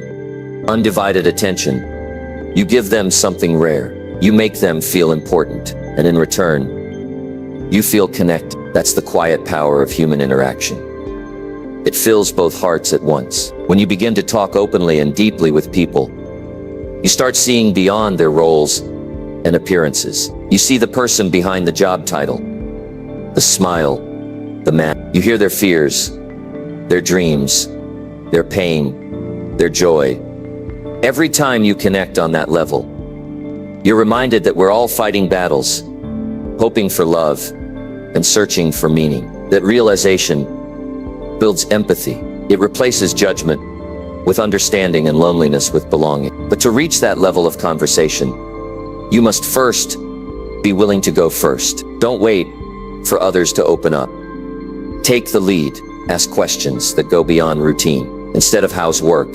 undivided attention, you give them something rare. You make them feel important, and in return, you feel connected. That's the quiet power of human interaction. It fills both hearts at once. When you begin to talk openly and deeply with people, you start seeing beyond their roles and appearances. You see the person behind the job title, the smile, the man. You hear their fears, their dreams, their pain, their joy. Every time you connect on that level, you're reminded that we're all fighting battles, hoping for love and searching for meaning. That realization builds empathy. It replaces judgment with understanding and loneliness with belonging. But to reach that level of conversation, you must first be willing to go first. Don't wait for others to open up. Take the lead. Ask questions that go beyond routine. Instead of how's work,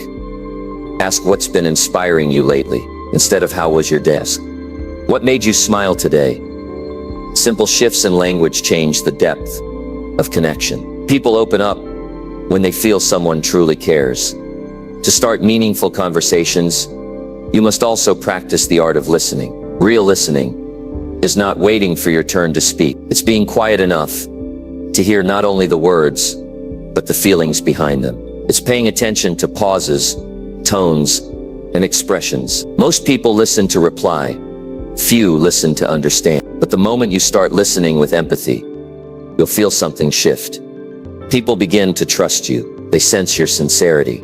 ask what's been inspiring you lately. Instead of how was your desk, what made you smile today? Simple shifts in language change the depth of connection. People open up when they feel someone truly cares. To start meaningful conversations, you must also practice the art of listening. Real listening is not waiting for your turn to speak. It's being quiet enough to hear not only the words, but the feelings behind them. It's paying attention to pauses, tones, and expressions. Most people listen to reply. Few listen to understand. But the moment you start listening with empathy, you'll feel something shift. People begin to trust you. They sense your sincerity.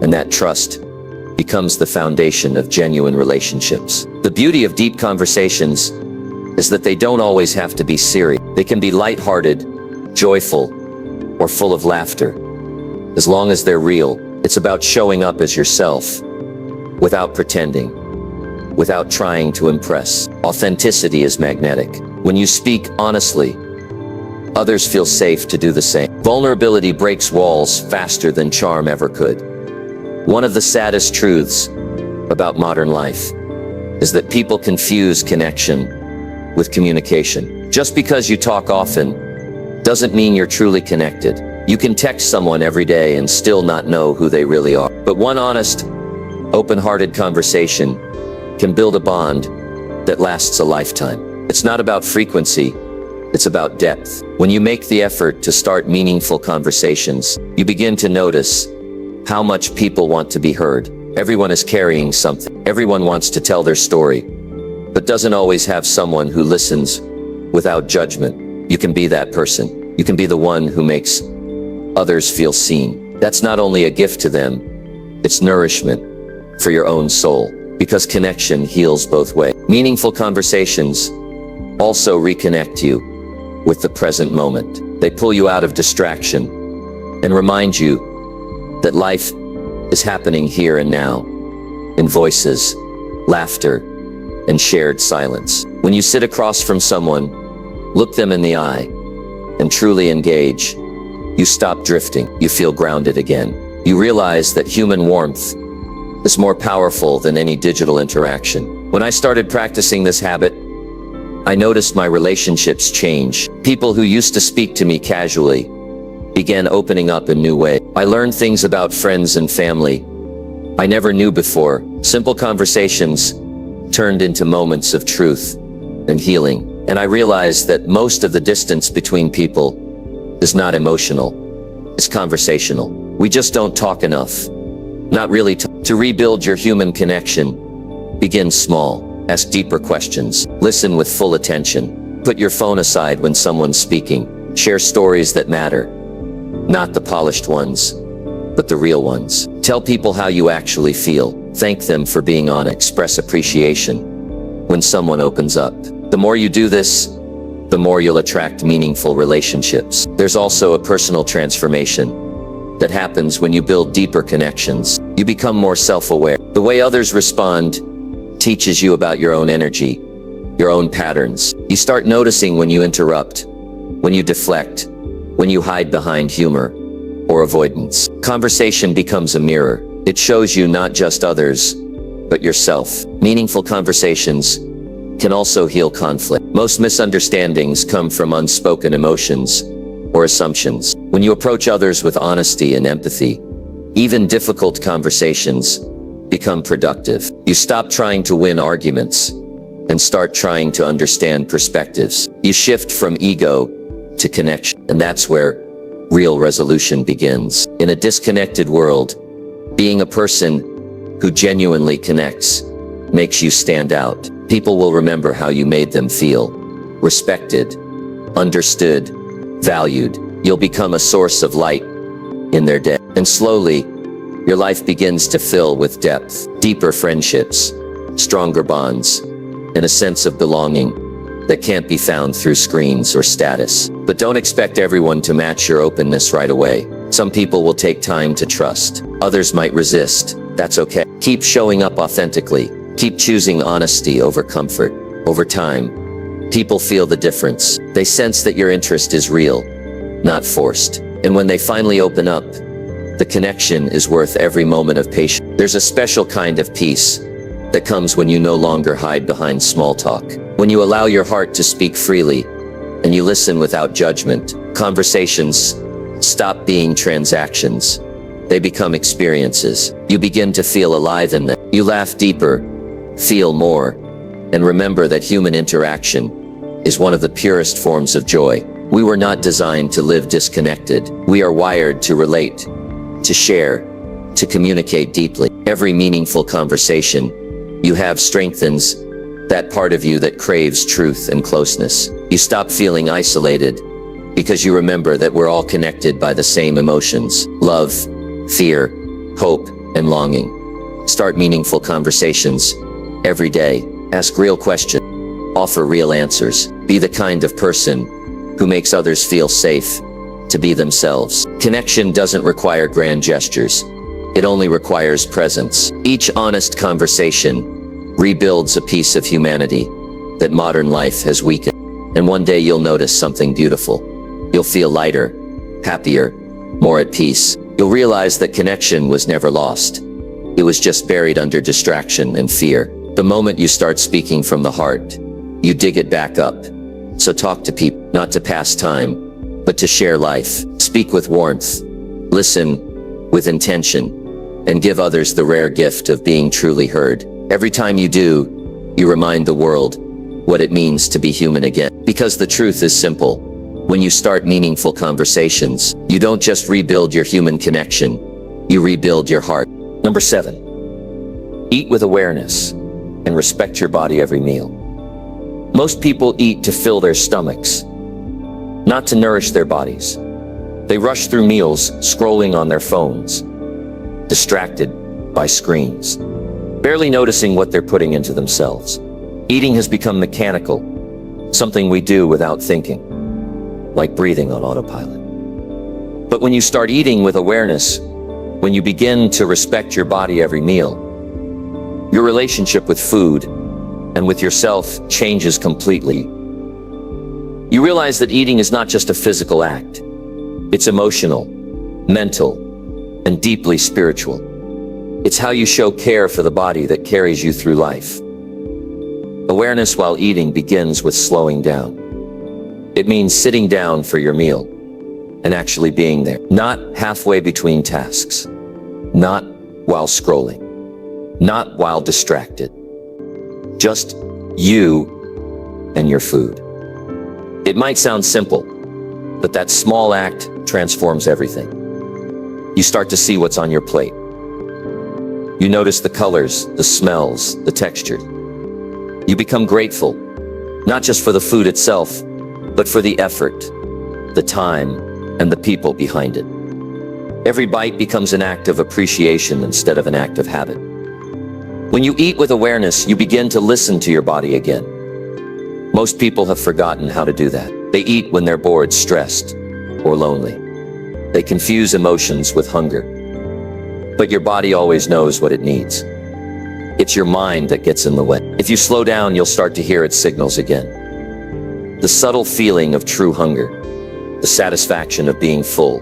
And that trust becomes the foundation of genuine relationships. The beauty of deep conversations is that they don't always have to be serious. They can be lighthearted, joyful, or full of laughter. As long as they're real, it's about showing up as yourself, without pretending, without trying to impress. Authenticity is magnetic. When you speak honestly, others feel safe to do the same. Vulnerability breaks walls faster than charm ever could. One of the saddest truths about modern life is that people confuse connection with communication. Just because you talk often doesn't mean you're truly connected. You can text someone every day and still not know who they really are. But one honest, open-hearted conversation can build a bond that lasts a lifetime. It's not about frequency, it's about depth. When you make the effort to start meaningful conversations, you begin to notice how much people want to be heard. Everyone is carrying something. Everyone wants to tell their story, but doesn't always have someone who listens without judgment. You can be that person. You can be the one who makes others feel seen. That's not only a gift to them, it's nourishment for your own soul, because connection heals both ways. Meaningful conversations also reconnect you with the present moment. They pull you out of distraction and remind you that life is happening here and now, in voices, laughter, and shared silence. When you sit across from someone, look them in the eye, and truly engage, you stop drifting. You feel grounded again. You realize that human warmth is more powerful than any digital interaction. When I started practicing this habit, I noticed my relationships change. People who used to speak to me casually began opening up in new ways. I learned things about friends and family I never knew before. Simple conversations turned into moments of truth and healing. And I realized that most of the distance between people is not emotional, it's conversational. We just don't talk enough. Not really. To rebuild your human connection, begin small. Ask deeper questions. Listen with full attention. Put your phone aside when someone's speaking. Share stories that matter. Not the polished ones, but the real ones. Tell people how you actually feel. Thank them for being honest. Express appreciation when someone opens up. The more you do this, the more you'll attract meaningful relationships. There's also a personal transformation that happens when you build deeper connections. You become more self-aware. The way others respond teaches you about your own energy, your own patterns. You start noticing when you interrupt, when you deflect, when you hide behind humor or avoidance. Conversation becomes a mirror. It shows you not just others, but yourself. Meaningful conversations can also heal conflict. Most misunderstandings come from unspoken emotions or assumptions. When you approach others with honesty and empathy, even difficult conversations become productive. You stop trying to win arguments and start trying to understand perspectives. You shift from ego to connection, and that's where real resolution begins. In a disconnected world, being a person who genuinely connects makes you stand out. People will remember how you made them feel respected, understood, valued. You'll become a source of light in their day. And slowly, your life begins to fill with depth, deeper friendships, stronger bonds, and a sense of belonging that can't be found through screens or status. But don't expect everyone to match your openness right away. Some people will take time to trust. Others might resist. That's okay. Keep showing up authentically. Keep choosing honesty over comfort. Over time, people feel the difference. They sense that your interest is real, not forced. And when they finally open up, the connection is worth every moment of patience. There's a special kind of peace that comes when you no longer hide behind small talk. When you allow your heart to speak freely and you listen without judgment, conversations stop being transactions. They become experiences. You begin to feel alive in them. You laugh deeper, feel more, and remember that human interaction is one of the purest forms of joy. We were not designed to live disconnected. We are wired to relate, to share, to communicate deeply. Every meaningful conversation you have strengthens that part of you that craves truth and closeness. You stop feeling isolated because you remember that we're all connected by the same emotions: love, fear, hope, and longing. Start meaningful conversations every day. Ask real questions. Offer real answers. Be the kind of person who makes others feel safe to be themselves. Connection doesn't require grand gestures. It only requires presence. Each honest conversation rebuilds a piece of humanity that modern life has weakened. And one day you'll notice something beautiful. You'll feel lighter, happier, more at peace. You'll realize that connection was never lost. It was just buried under distraction and fear. The moment you start speaking from the heart, you dig it back up. So talk to people, not to pass time, but to share life. Speak with warmth, listen with intention, and give others the rare gift of being truly heard. Every time you do, you remind the world what it means to be human again. Because the truth is simple. When you start meaningful conversations, you don't just rebuild your human connection, you rebuild your heart. Number 7, eat with awareness and respect your body every meal. Most people eat to fill their stomachs, not to nourish their bodies. They rush through meals, scrolling on their phones, distracted by screens, barely noticing what they're putting into themselves. Eating has become mechanical, something we do without thinking, like breathing on autopilot. But when you start eating with awareness, when you begin to respect your body every meal, your relationship with food and with yourself changes completely. You realize that eating is not just a physical act. It's emotional, mental, and deeply spiritual. It's how you show care for the body that carries you through life. Awareness while eating begins with slowing down. It means sitting down for your meal and actually being there, not halfway between tasks, not while scrolling, not while distracted. Just you and your food. It might sound simple, but that small act transforms everything. You start to see what's on your plate. You notice the colors, the smells, the textures. You become grateful, not just for the food itself, but for the effort, the time, and the people behind it. Every bite becomes an act of appreciation instead of an act of habit. When you eat with awareness, you begin to listen to your body again. Most people have forgotten how to do that. They eat when they're bored, stressed, or lonely. They confuse emotions with hunger. But your body always knows what it needs. It's your mind that gets in the way. If you slow down, you'll start to hear its signals again. The subtle feeling of true hunger, the satisfaction of being full,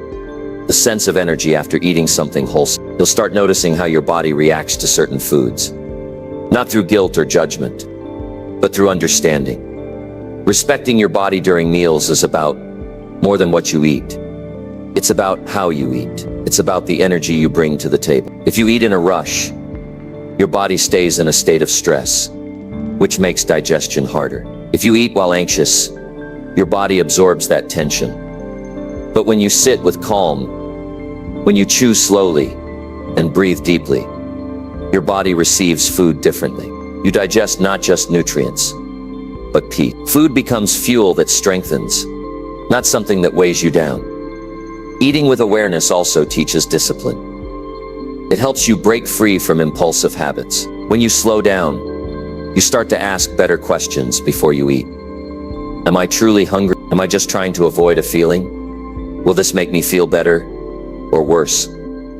the sense of energy after eating something wholesome. You'll start noticing how your body reacts to certain foods. Not through guilt or judgment, but through understanding. Respecting your body during meals is about more than what you eat. It's about how you eat. It's about the energy you bring to the table. If you eat in a rush, your body stays in a state of stress, which makes digestion harder. If you eat while anxious, your body absorbs that tension. But when you sit with calm, when you chew slowly and breathe deeply, your body receives food differently. You digest not just nutrients, but peace. Food becomes fuel that strengthens, not something that weighs you down. Eating with awareness also teaches discipline. It helps you break free from impulsive habits. When you slow down, you start to ask better questions before you eat. Am I truly hungry? Am I just trying to avoid a feeling? Will this make me feel better or worse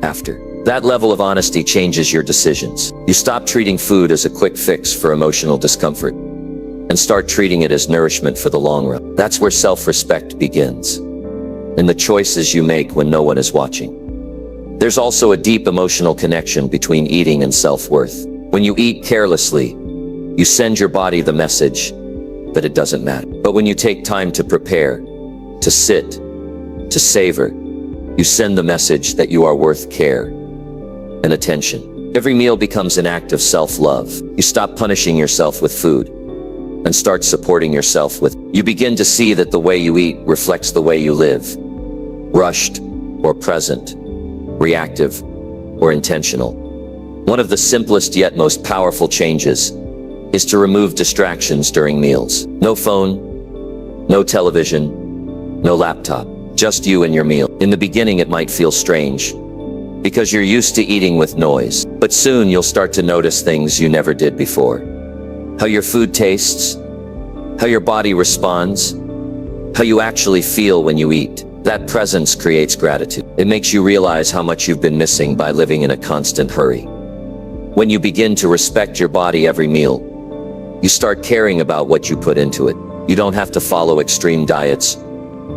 after? That level of honesty changes your decisions. You stop treating food as a quick fix for emotional discomfort and start treating it as nourishment for the long run. That's where self-respect begins, in the choices you make when no one is watching. There's also a deep emotional connection between eating and self-worth. When you eat carelessly, you send your body the message that it doesn't matter. But when you take time to prepare, to sit, to savor, you send the message that you are worth care and attention. Every meal becomes an act of self-love. You stop punishing yourself with food and start supporting yourself with. You begin to see that the way you eat reflects the way you live. Rushed or present, reactive or intentional. One of the simplest yet most powerful changes is to remove distractions during meals. No phone, no television, no laptop, just you and your meal. In the beginning, it might feel strange because you're used to eating with noise, but soon you'll start to notice things you never did before. How your food tastes, how your body responds, how you actually feel when you eat. That presence creates gratitude. It makes you realize how much you've been missing by living in a constant hurry. When you begin to respect your body every meal, you start caring about what you put into it. You don't have to follow extreme diets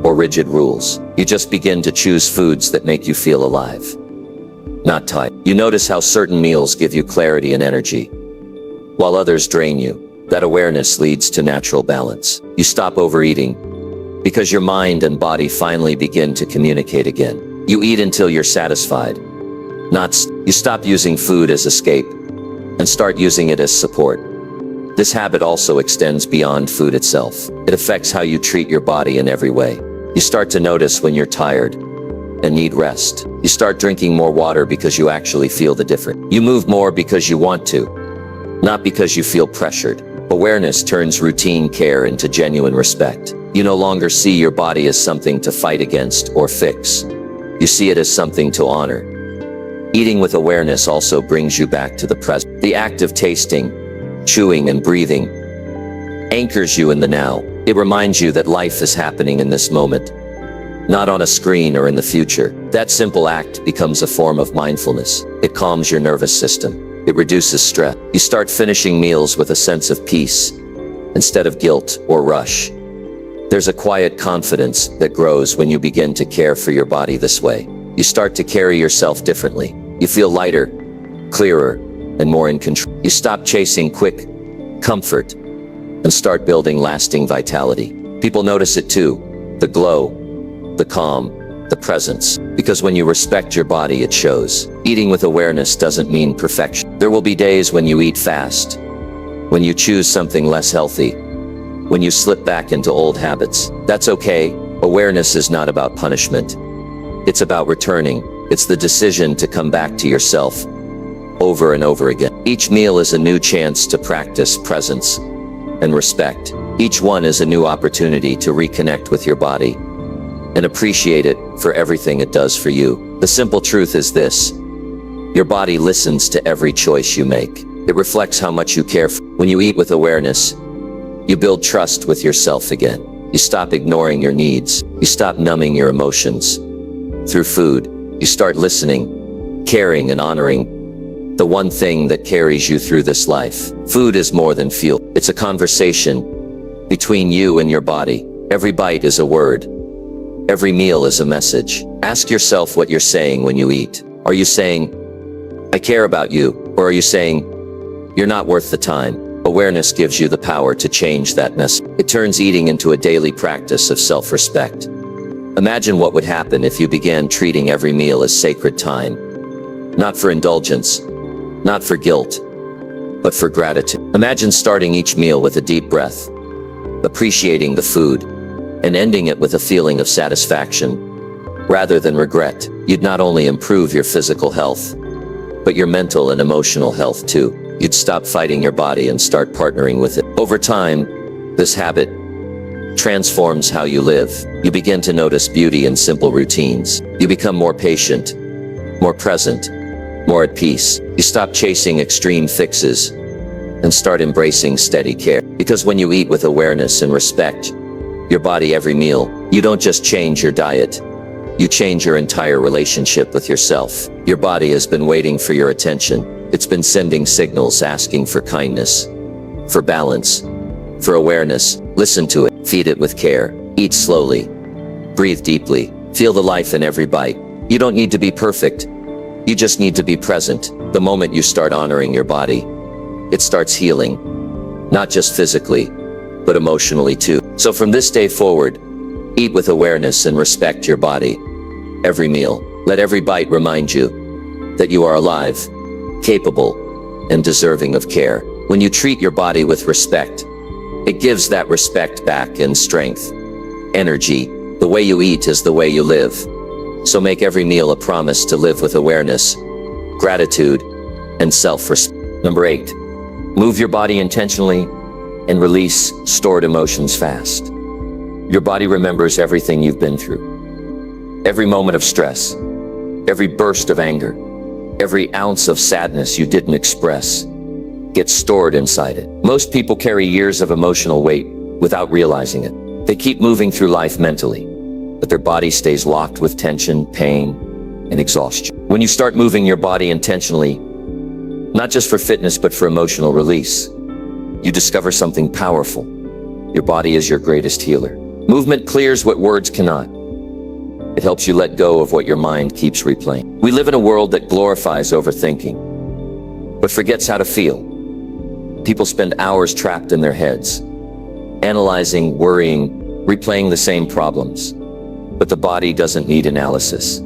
or rigid rules. You just begin to choose foods that make you feel alive, not tight. You notice how certain meals give you clarity and energy, while others drain you. That awareness leads to natural balance. You stop overeating because your mind and body finally begin to communicate again. You eat until you're satisfied. You stop using food as escape and start using it as support. This habit also extends beyond food itself. It affects how you treat your body in every way. You start to notice when you're tired and need rest. You start drinking more water because you actually feel the difference. You move more because you want to, not because you feel pressured. Awareness turns routine care into genuine respect. You no longer see your body as something to fight against or fix. You see it as something to honor. Eating with awareness also brings you back to the present. The act of tasting, chewing, and breathing anchors you in the now. It reminds you that life is happening in this moment, not on a screen or in the future. That simple act becomes a form of mindfulness. It calms your nervous system. It reduces stress. You start finishing meals with a sense of peace instead of guilt or rush. There's a quiet confidence that grows when you begin to care for your body this way. You start to carry yourself differently. You feel lighter, clearer, and more in control. You stop chasing quick comfort and start building lasting vitality. People notice it too. The glow, the calm, the presence. Because when you respect your body, it shows. Eating with awareness doesn't mean perfection. There will be days when you eat fast, when you choose something less healthy, when you slip back into old habits. That's okay. Awareness is not about punishment. It's about returning. It's the decision to come back to yourself over and over again. Each meal is a new chance to practice presence and respect. Each one is a new opportunity to reconnect with your body and appreciate it for everything it does for you. The simple truth is this: your body listens to every choice you make. It reflects how much you care. When you eat with awareness, you build trust with yourself again. You stop ignoring your needs. You stop numbing your emotions. Through food, you start listening, caring, and honoring the one thing that carries you through this life. Food is more than fuel. It's a conversation between you and your body. Every bite is a word. Every meal is a message. Ask yourself what you're saying when you eat. Are you saying, "I care about you," or are you saying, "You're not worth the time"? Awareness gives you the power to change that mess. It turns eating into a daily practice of self-respect. Imagine what would happen if you began treating every meal as sacred time. Not for indulgence, not for guilt, but for gratitude. Imagine starting each meal with a deep breath, appreciating the food, and ending it with a feeling of satisfaction, rather than regret. You'd not only improve your physical health, but your mental and emotional health too. You'd stop fighting your body and start partnering with it. Over time, this habit transforms how you live. You begin to notice beauty in simple routines. You become more patient, more present, more at peace. You stop chasing extreme fixes and start embracing steady care. Because when you eat with awareness and respect your body every meal, you don't just change your diet. You change your entire relationship with yourself. Your body has been waiting for your attention. It's been sending signals asking for kindness, for balance, for awareness. Listen to it. Feed it with care. Eat slowly. Breathe deeply. Feel the life in every bite. You don't need to be perfect. You just need to be present. The moment you start honoring your body, it starts healing. Not just physically, but emotionally too. So from this day forward, eat with awareness and respect your body. Every meal, let every bite remind you that you are alive, capable, and deserving of care. When you treat your body with respect, it gives that respect back in strength, energy. The way you eat is the way you live. So make every meal a promise to live with awareness, gratitude, and self-respect. Number 8, move your body intentionally and release stored emotions fast. Your body remembers everything you've been through. Every moment of stress, every burst of anger, every ounce of sadness you didn't express gets stored inside it. Most people carry years of emotional weight without realizing it. They keep moving through life mentally, but their body stays locked with tension, pain, and exhaustion. When you start moving your body intentionally, not just for fitness, but for emotional release, you discover something powerful. Your body is your greatest healer. Movement clears what words cannot. It helps you let go of what your mind keeps replaying. We live in a world that glorifies overthinking, but forgets how to feel. People spend hours trapped in their heads, analyzing, worrying, replaying the same problems. But the body doesn't need analysis.